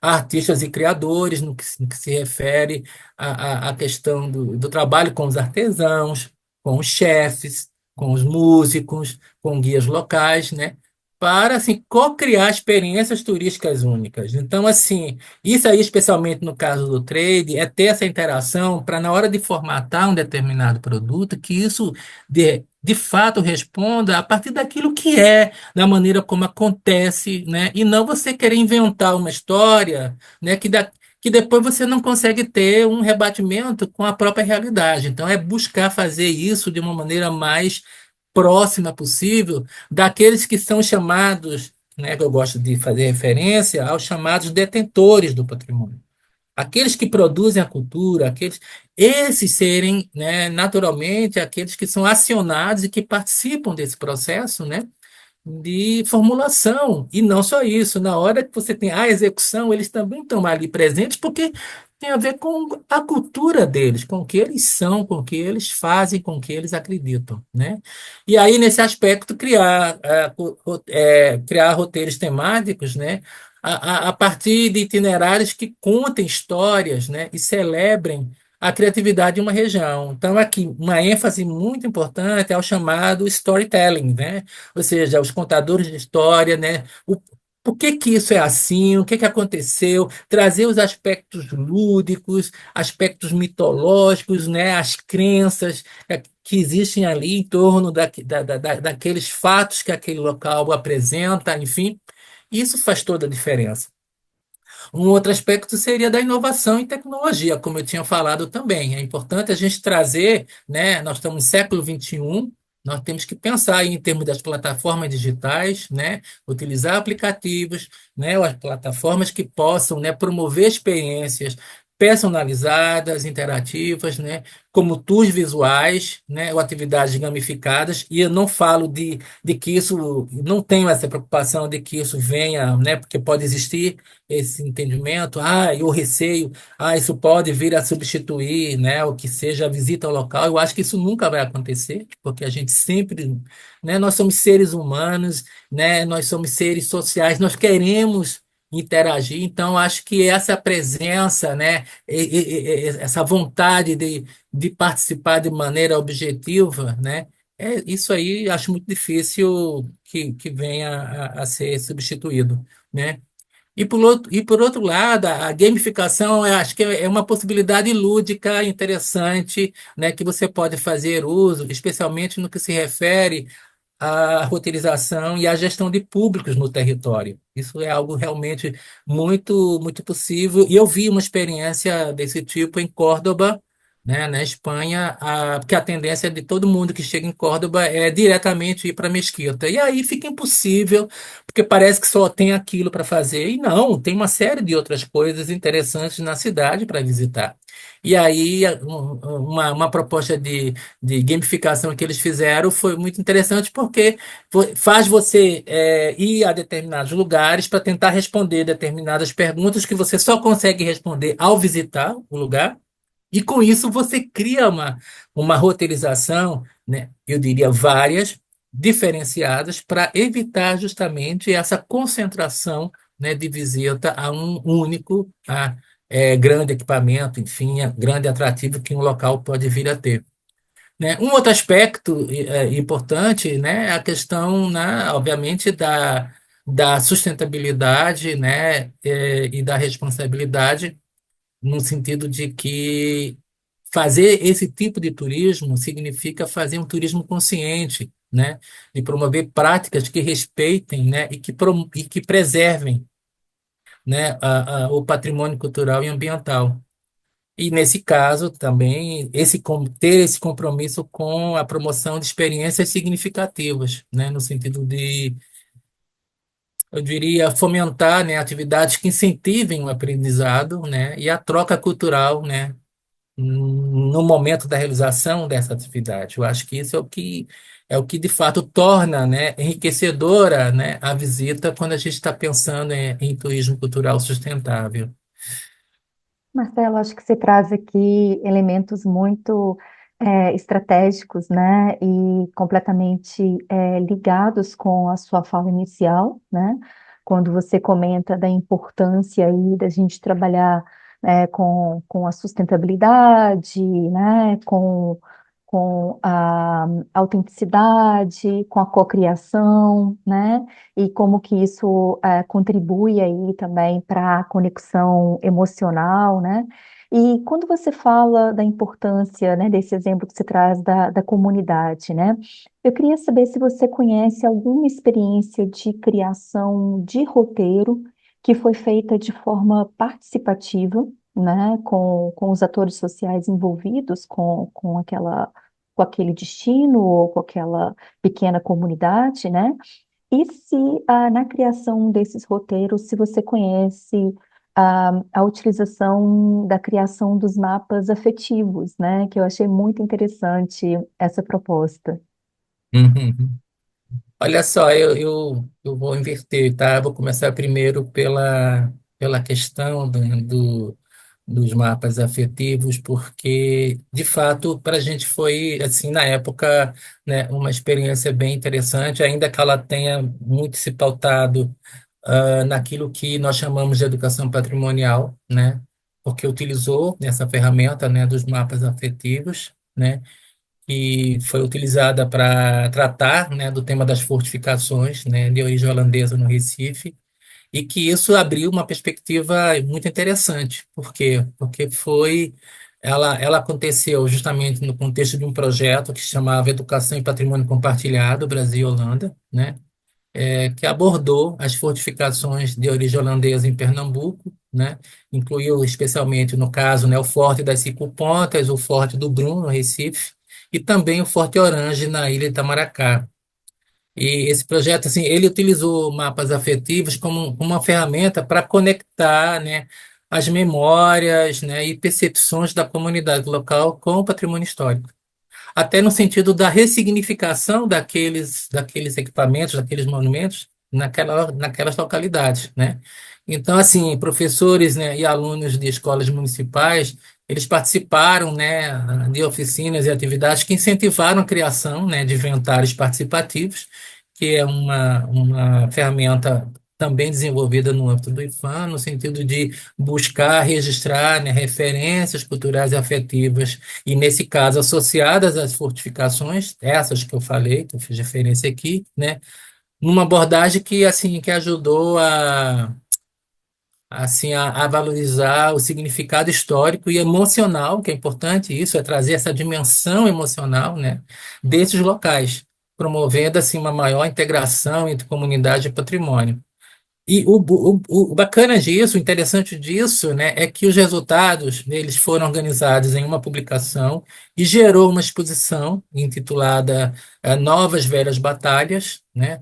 a artistas e criadores, no que se refere à questão do trabalho com os artesãos, com os chefes, com os músicos, com guias locais, né? Para assim co-criar experiências turísticas únicas. Então, assim, isso aí, especialmente no caso do trade, é ter essa interação para, na hora de formatar um determinado produto, que isso de fato responda a partir daquilo que é, da maneira como acontece, né? E não você querer inventar uma história, né? Que depois você não consegue ter um rebatimento com a própria realidade. Então, é buscar fazer isso de uma maneira mais próxima possível daqueles que são chamados, né? Que eu gosto de fazer referência aos chamados detentores do patrimônio. Aqueles que produzem a cultura, esses serem, né, naturalmente, aqueles que são acionados e que participam desse processo, né, de formulação. E não só isso, na hora que você tem a execução, eles também estão ali presentes, porque tem a ver com a cultura deles, com o que eles são, com o que eles fazem, com o que eles acreditam, né? E aí, nesse aspecto, criar roteiros temáticos, né? A partir de itinerários que contem histórias, né? E celebrem a criatividade de uma região. Então, aqui, uma ênfase muito importante é o chamado storytelling, né? Ou seja, os contadores de história, né? Por que que isso é assim? O que que aconteceu? Trazer os aspectos lúdicos, aspectos mitológicos, né? As crenças que existem ali em torno daqueles fatos que aquele local apresenta, enfim. Isso faz toda a diferença. Um outro aspecto seria da inovação em tecnologia, como eu tinha falado também. É importante a gente trazer, né? Nós estamos no século XXI, nós temos que pensar em termos das plataformas digitais, né? Utilizar aplicativos, né? As plataformas que possam, né, promover experiências personalizadas, interativas, né? Como tours visuais, né? Ou atividades gamificadas. E eu não falo de que isso, não tenho essa preocupação de que isso venha, né? Porque pode existir esse entendimento, e o receio, isso pode vir a substituir, né, o que seja a visita ao local. Eu acho que isso nunca vai acontecer, porque a gente sempre, né, nós somos seres humanos, né, nós somos seres sociais, nós queremos interagir, então acho que essa presença, né, essa vontade de participar de maneira objetiva, né, isso aí acho muito difícil que venha a ser substituído, né? E por outro lado, a gamificação, eu acho que é uma possibilidade lúdica interessante, né, que você pode fazer uso, especialmente no que se refere à roteirização e à gestão de públicos no território. Isso é algo realmente muito, muito possível. E eu vi uma experiência desse tipo em Córdoba, né, na Espanha, porque a tendência de todo mundo que chega em Córdoba é diretamente ir para a Mesquita. E aí fica impossível porque parece que só tem aquilo para fazer. E não, tem uma série de outras coisas interessantes na cidade para visitar. E aí, uma proposta de gamificação que eles fizeram foi muito interessante, porque faz você ir a determinados lugares para tentar responder determinadas perguntas que você só consegue responder ao visitar o lugar. E com isso você cria uma roteirização, né, eu diria várias, diferenciadas, para evitar justamente essa concentração, né, de visita a um único grande equipamento, enfim, grande atrativo que um local pode vir a ter. Né? Um outro aspecto importante, né, é a questão, né, obviamente, da sustentabilidade, né, e da responsabilidade no sentido de que fazer esse tipo de turismo significa fazer um turismo consciente, né? De promover práticas que respeitem, né? E que preservem, né? O patrimônio cultural e ambiental. E nesse caso também ter esse compromisso com a promoção de experiências significativas, né? No sentido eu diria, fomentar, né, atividades que incentivem o aprendizado, né, e a troca cultural, né, no momento da realização dessa atividade. Eu acho que isso é o que de fato torna, né, enriquecedora, né, a visita quando a gente está pensando em turismo cultural sustentável. Marcelo, acho que você traz aqui elementos muito estratégicos, né, e completamente ligados com a sua fala inicial, né, quando você comenta da importância aí da gente trabalhar com a sustentabilidade, né, com a autenticidade, com a cocriação, né, e como que isso contribui aí também para a conexão emocional, né? E quando você fala da importância, né, desse exemplo que você traz da comunidade, né? Eu queria saber se você conhece alguma experiência de criação de roteiro que foi feita de forma participativa, né, com os atores sociais envolvidos com aquele destino ou com aquela pequena comunidade, né? E se na criação desses roteiros, se você conhece a utilização da criação dos mapas afetivos, né? Que eu achei muito interessante essa proposta. Uhum. Olha só, eu vou inverter, tá? Vou começar primeiro pela questão dos mapas afetivos, porque, de fato, para a gente foi, assim, na época, né, uma experiência bem interessante, ainda que ela tenha muito se pautado naquilo que nós chamamos de educação patrimonial, né? Porque utilizou essa ferramenta, né, dos mapas afetivos, né? Que foi utilizada para tratar, né, do tema das fortificações, né, de origem holandesa no Recife, e que isso abriu uma perspectiva muito interessante. Por quê? Porque ela aconteceu justamente no contexto de um projeto que se chamava Educação e Patrimônio Compartilhado, Brasil e Holanda, né, que abordou as fortificações de origem holandesa em Pernambuco, né, incluiu especialmente, no caso, né, o Forte das Cinco Pontas, o Forte do Brum, no Recife, e também o Forte Orange, na Ilha de Itamaracá. E esse projeto, assim, ele utilizou mapas afetivos como uma ferramenta para conectar, né, as memórias, né, e percepções da comunidade local com o patrimônio histórico, até no sentido da ressignificação daqueles equipamentos, daqueles monumentos naquelas localidades, né? Então, assim, professores, né, e alunos de escolas municipais, eles participaram, né, de oficinas e atividades que incentivaram a criação, né, de inventários participativos, que é uma ferramenta também desenvolvida no âmbito do IFAM, no sentido de buscar registrar, né, referências culturais e afetivas e, nesse caso, associadas às fortificações, essas que eu falei, que eu fiz referência aqui, né, numa abordagem que, assim, que ajudou a valorizar o significado histórico e emocional, que é importante isso, é trazer essa dimensão emocional, né, desses locais, promovendo, assim, uma maior integração entre comunidade e patrimônio. E o bacana disso, o interessante disso, né, é que os resultados deles foram organizados em uma publicação e gerou uma exposição intitulada Novas Velhas Batalhas, né,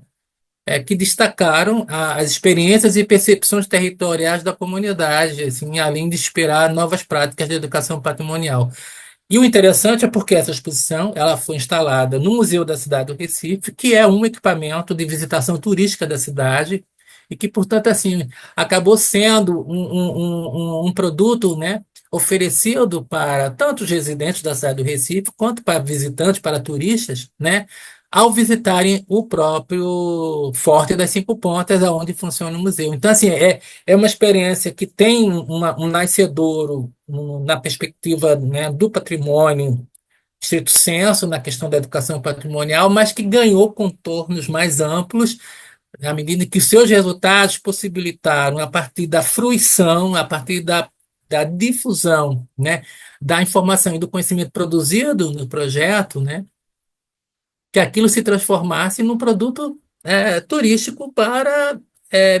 que destacaram as experiências e percepções territoriais da comunidade, assim, além de inspirar novas práticas de educação patrimonial. E o interessante é porque essa exposição ela foi instalada no Museu da Cidade do Recife, que é um equipamento de visitação turística da cidade e que, portanto, assim, acabou sendo um produto, né, oferecido para tanto os residentes da cidade do Recife quanto para visitantes, para turistas, né, ao visitarem o próprio Forte das Cinco Pontas, aonde funciona o museu. Então, assim, é uma experiência que tem um nascedouro na perspectiva, né, do patrimônio, estrito senso, na questão da educação patrimonial, mas que ganhou contornos mais amplos à medida que seus resultados possibilitaram, a partir da fruição, a partir da difusão, né, da informação e do conhecimento produzido no projeto, né, que aquilo se transformasse num produto turístico para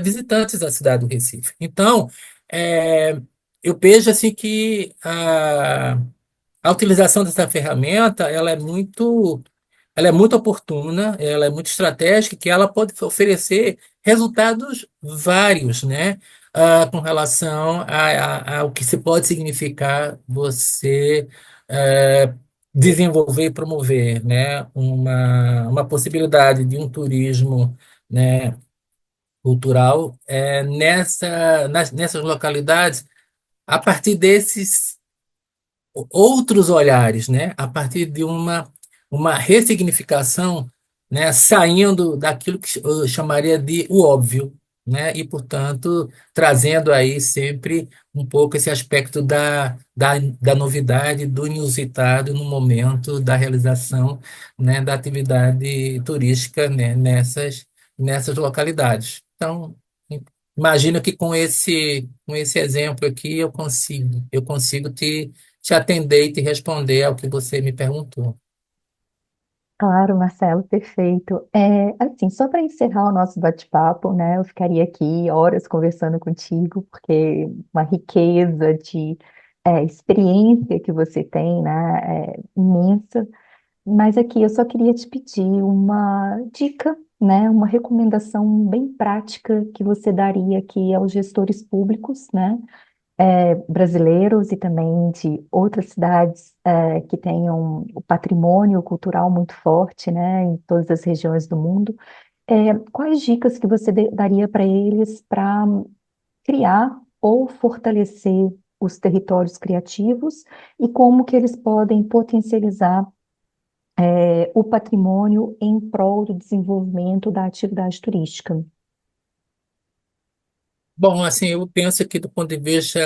visitantes da cidade do Recife. Então, é, eu vejo assim que a utilização dessa ferramenta ela é muito ela é muito oportuna, ela é muito estratégica, que ela pode oferecer resultados vários, né? Com relação ao que se pode significar você desenvolver e promover, né? Uma possibilidade de um turismo, né, cultural nessas localidades, a partir desses outros olhares, né? A partir de uma ressignificação, né? Saindo daquilo que eu chamaria de o óbvio, né? E, portanto, trazendo aí sempre um pouco esse aspecto da novidade, do inusitado no momento da realização, né? Da atividade turística, né? Nessas localidades. Então, imagino que com esse exemplo aqui eu consigo te atender e te responder ao que você me perguntou. Claro, Marcelo, perfeito. Assim, só para encerrar o nosso bate-papo, né? Eu ficaria aqui horas conversando contigo, porque uma riqueza de experiência que você tem, né? Imensa. Mas aqui eu só queria te pedir uma dica, né? Uma recomendação bem prática que você daria aqui aos gestores públicos, né? Brasileiros e também de outras cidades que tenham o patrimônio cultural muito forte, né, em todas as regiões do mundo. Quais dicas que você daria para eles para criar ou fortalecer os territórios criativos e como que eles podem potencializar o patrimônio em prol do desenvolvimento da atividade turística? Bom, assim, eu penso que do ponto de vista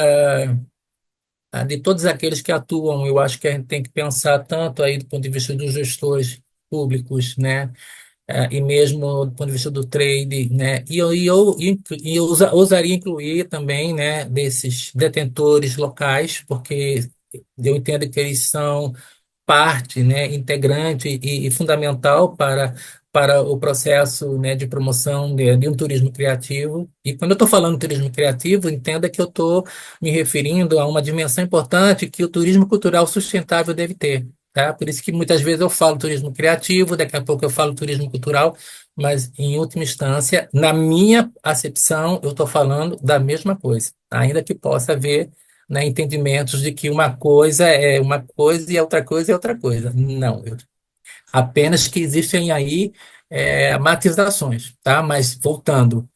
de todos aqueles que atuam, eu acho que a gente tem que pensar tanto aí do ponto de vista dos gestores públicos, né, e mesmo do ponto de vista do trade, né, e eu ousaria incluir também, né, desses detentores locais, porque eu entendo que eles são parte, né, integrante e fundamental para o processo, né, de promoção de um turismo criativo. E quando eu estou falando turismo criativo, entenda que eu estou me referindo a uma dimensão importante que o turismo cultural sustentável deve ter. Tá? Por isso que muitas vezes eu falo turismo criativo, daqui a pouco eu falo turismo cultural, mas em última instância, na minha acepção, eu estou falando da mesma coisa, ainda que possa haver, né, entendimentos de que uma coisa é uma coisa e a outra coisa é outra coisa. Não, apenas que existem aí matizações, tá? Mas voltando,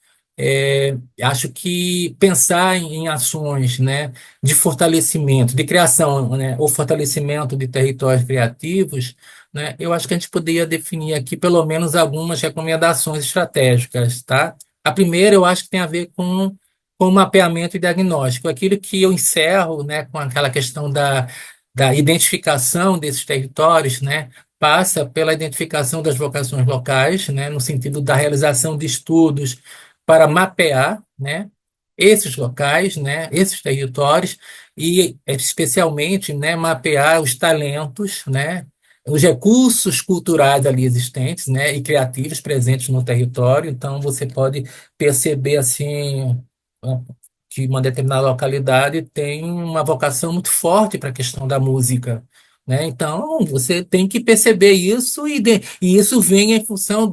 acho que pensar em ações, né, de fortalecimento, de criação, né, ou fortalecimento de territórios criativos, né, eu acho que a gente poderia definir aqui pelo menos algumas recomendações estratégicas, tá? A primeira eu acho que tem a ver com mapeamento e diagnóstico, aquilo que eu encerro, né, com aquela questão da identificação desses territórios, né, passa pela identificação das vocações locais, né, no sentido da realização de estudos para mapear, né, esses locais, né, esses territórios e especialmente, né, mapear os talentos, né, os recursos culturais ali existentes, né, e criativos presentes no território. Então você pode perceber assim que uma determinada localidade tem uma vocação muito forte para a questão da música, né? Então, você tem que perceber isso e isso vem em função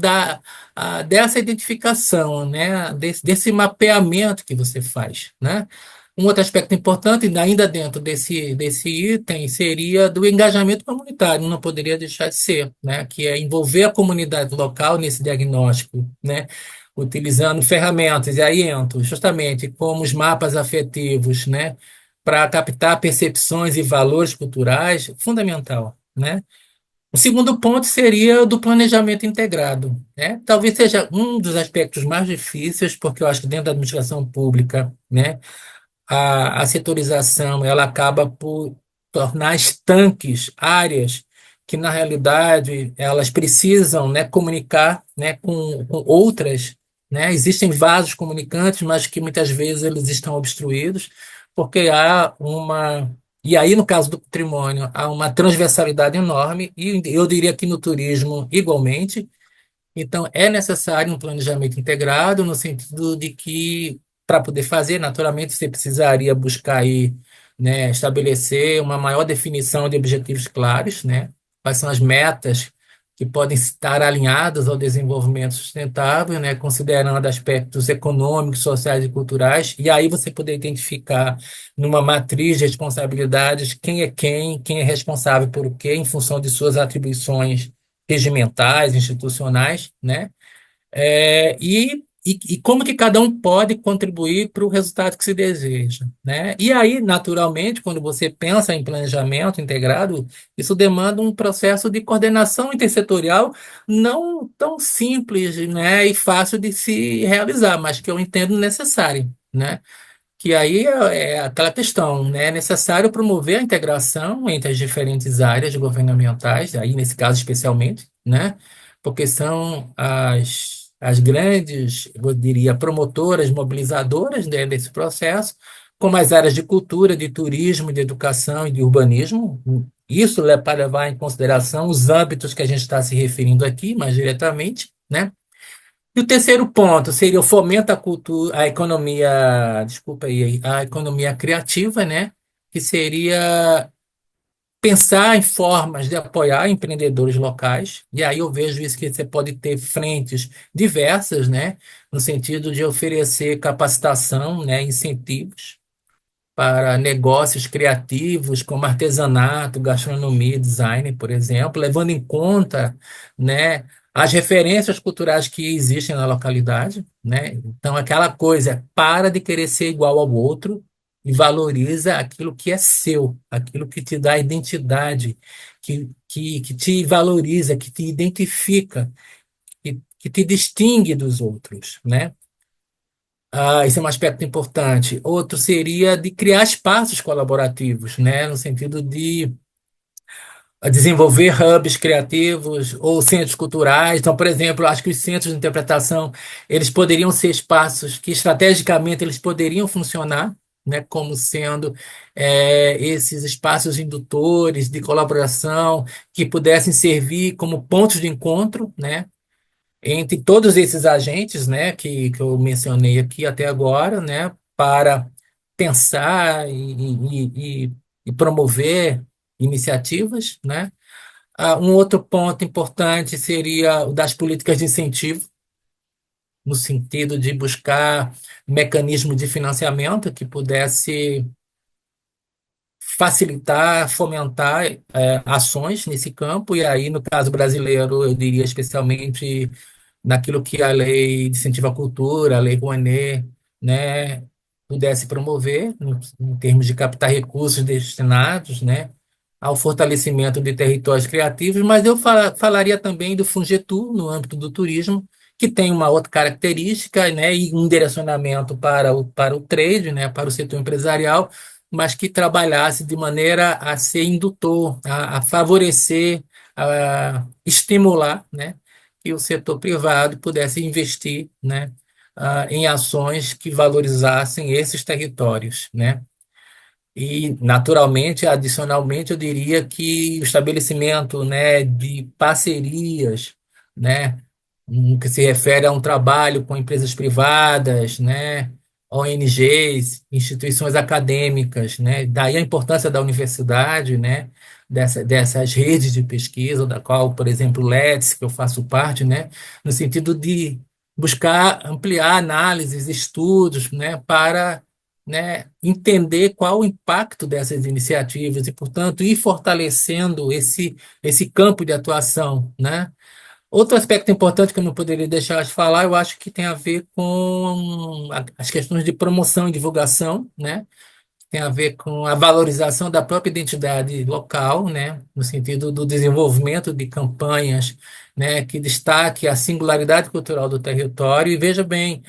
dessa identificação, né? Desse mapeamento que você faz, né? Um outro aspecto importante, ainda dentro desse item, seria do engajamento comunitário, não poderia deixar de ser, né? Que é envolver a comunidade local nesse diagnóstico, né? Utilizando ferramentas, e aí entro justamente como os mapas afetivos, né? Para captar percepções e valores culturais, fundamental, né? O segundo ponto seria o do planejamento integrado, né? Talvez seja um dos aspectos mais difíceis, porque eu acho que dentro da administração pública, né, a setorização ela acaba por tornar estanques áreas que, na realidade, elas precisam, né, comunicar, né, com outras, né? Existem vasos comunicantes, mas que muitas vezes eles estão obstruídos, porque há uma. E aí, no caso do patrimônio, há uma transversalidade enorme, e eu diria que no turismo igualmente. Então, é necessário um planejamento integrado, no sentido de que, para poder fazer, naturalmente, você precisaria buscar aí, né, estabelecer uma maior definição de objetivos claros, né? Quais são as metas que podem estar alinhadas ao desenvolvimento sustentável, né, considerando aspectos econômicos, sociais e culturais, e aí você poder identificar numa matriz de responsabilidades quem é responsável por o quê, em função de suas atribuições regimentais, institucionais, né? E como que cada um pode contribuir para o resultado que se deseja, né? E aí, naturalmente, quando você pensa em planejamento integrado, isso demanda um processo de coordenação intersetorial não tão simples, né, e fácil de se realizar, mas que eu entendo necessário, né? Que aí é aquela questão, né? É necessário promover a integração entre as diferentes áreas governamentais, aí nesse caso especialmente, né? Porque são as grandes, eu diria, promotoras, mobilizadoras, né, desse processo, como as áreas de cultura, de turismo, de educação e de urbanismo. Isso é para levar em consideração os âmbitos que a gente está se referindo aqui, mais diretamente, né? E o terceiro ponto seria o fomento à cultura, à economia, desculpa aí, a economia criativa, né? Que seria pensar em formas de apoiar empreendedores locais. E aí eu vejo isso que você pode ter frentes diversas, né? No sentido de oferecer capacitação, né? Incentivos para negócios criativos como artesanato, gastronomia, design, por exemplo, levando em conta, né, as referências culturais que existem na localidade, né? Então, aquela coisa, para de querer ser igual ao outro e valoriza aquilo que é seu, aquilo que te dá identidade, que te valoriza, que te identifica, que te distingue dos outros, né? Esse é um aspecto importante. Outro seria de criar espaços colaborativos, né, no sentido de desenvolver hubs criativos ou centros culturais. Então, por exemplo, acho que os centros de interpretação, eles poderiam ser espaços que estrategicamente eles poderiam funcionar, né, como sendo esses espaços indutores de colaboração que pudessem servir como pontos de encontro, né, entre todos esses agentes, né, que eu mencionei aqui até agora, né, para pensar e promover iniciativas, né? Um outro ponto importante seria o das políticas de incentivo, no sentido de buscar mecanismos de financiamento que pudesse facilitar, fomentar ações nesse campo, e aí, no caso brasileiro, eu diria especialmente naquilo que a lei de incentivo à cultura, a lei Rouanet, né, pudesse promover, em termos de captar recursos destinados, né, ao fortalecimento de territórios criativos, mas eu falaria também do Fungetur, no âmbito do turismo, que tem uma outra característica, né, e um direcionamento para o trade, né, para o setor empresarial, mas que trabalhasse de maneira a ser indutor, a favorecer, a estimular, né, que o setor privado pudesse investir, né, em ações que valorizassem esses territórios, né? E, naturalmente, adicionalmente, eu diria que o estabelecimento, né, de parcerias, né, que se refere a um trabalho com empresas privadas, né, ONGs, instituições acadêmicas, né, daí a importância da universidade, né, dessas redes de pesquisa, da qual, por exemplo, o LEDS, que eu faço parte, né, no sentido de buscar ampliar análises, estudos, né, para, né, entender qual o impacto dessas iniciativas e, portanto, ir fortalecendo esse campo de atuação, né? Outro aspecto importante que eu não poderia deixar de falar, eu acho que tem a ver com as questões de promoção e divulgação, né? Tem a ver com a valorização da própria identidade local, né, no sentido do desenvolvimento de campanhas, né, que destaque a singularidade cultural do território. E veja bem,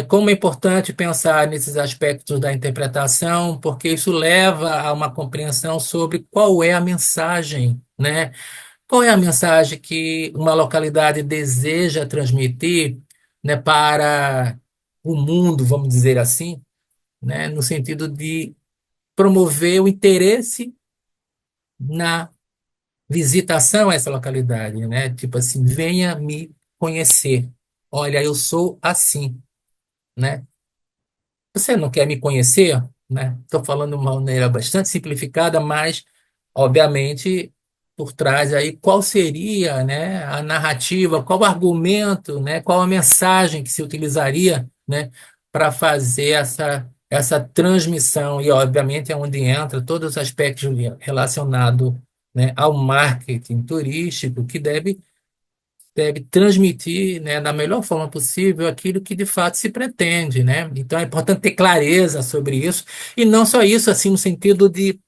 como é importante pensar nesses aspectos da interpretação, porque isso leva a uma compreensão sobre qual é a mensagem, né? Qual é a mensagem que uma localidade deseja transmitir, né, para o mundo, vamos dizer assim, né, no sentido de promover o interesse na visitação a essa localidade, né? Tipo assim, venha me conhecer. Olha, eu sou assim, né? Você não quer me conhecer, né? Estou falando de uma maneira bastante simplificada, mas, obviamente, por trás aí, qual seria, né, a narrativa, qual o argumento, né, qual a mensagem que se utilizaria, né, para fazer essa transmissão, e obviamente é onde entra todos os aspectos relacionados, né, ao marketing turístico, que deve transmitir, né, da melhor forma possível aquilo que de fato se pretende, né? Então é importante ter clareza sobre isso, e não só isso, assim, no sentido de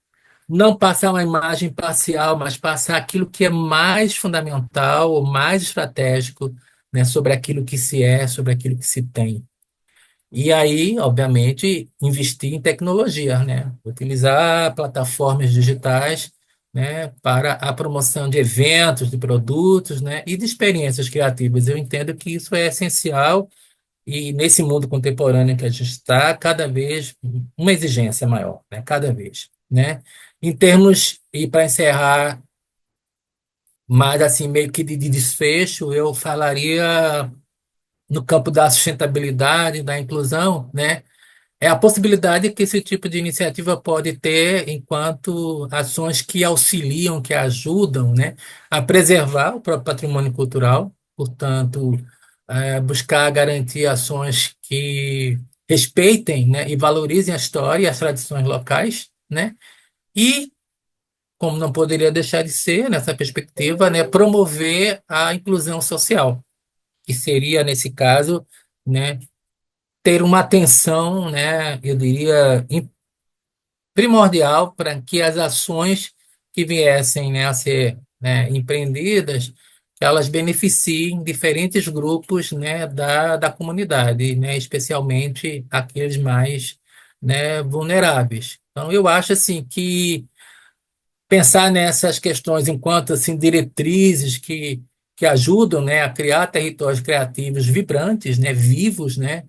não passar uma imagem parcial, mas passar aquilo que é mais fundamental, ou mais estratégico, né, sobre aquilo que se é, sobre aquilo que se tem. E aí, obviamente, investir em tecnologia, né? Utilizar plataformas digitais, né, para a promoção de eventos, de produtos, né, e de experiências criativas. Eu entendo que isso é essencial e nesse mundo contemporâneo que a gente está, cada vez uma exigência maior, né? Cada vez, né? Em termos, e para encerrar, mais assim, meio que de desfecho, eu falaria no campo da sustentabilidade, da inclusão, né? É a possibilidade que esse tipo de iniciativa pode ter enquanto ações que auxiliam, que ajudam, né, a preservar o próprio patrimônio cultural, portanto, buscar garantir ações que respeitem, né, e valorizem a história e as tradições locais, né, e, como não poderia deixar de ser, nessa perspectiva, né, promover a inclusão social, que seria, nesse caso, né, ter uma atenção, né, eu diria, primordial para que as ações que viessem, né, a ser, né, empreendidas, que elas beneficiem diferentes grupos, né, da comunidade, né, especialmente aqueles mais, né, vulneráveis. Então, eu acho assim que pensar nessas questões enquanto assim diretrizes que ajudam, né, a criar territórios criativos vibrantes, né, vivos, né,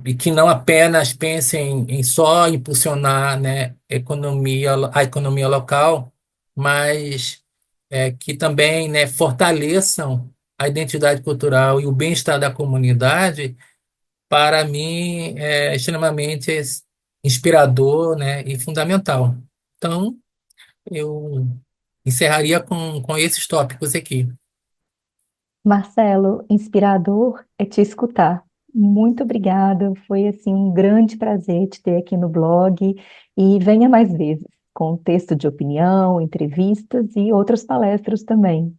e que não apenas pensem em só impulsionar, né, a economia local, mas que também, né, fortaleçam a identidade cultural e o bem-estar da comunidade, para mim é extremamente inspirador, né, e fundamental. Então, eu encerraria com esses tópicos aqui. Marcelo, inspirador é te escutar. Muito obrigada, foi assim um grande prazer te ter aqui no blog e venha mais vezes com texto de opinião, entrevistas e outras palestras também.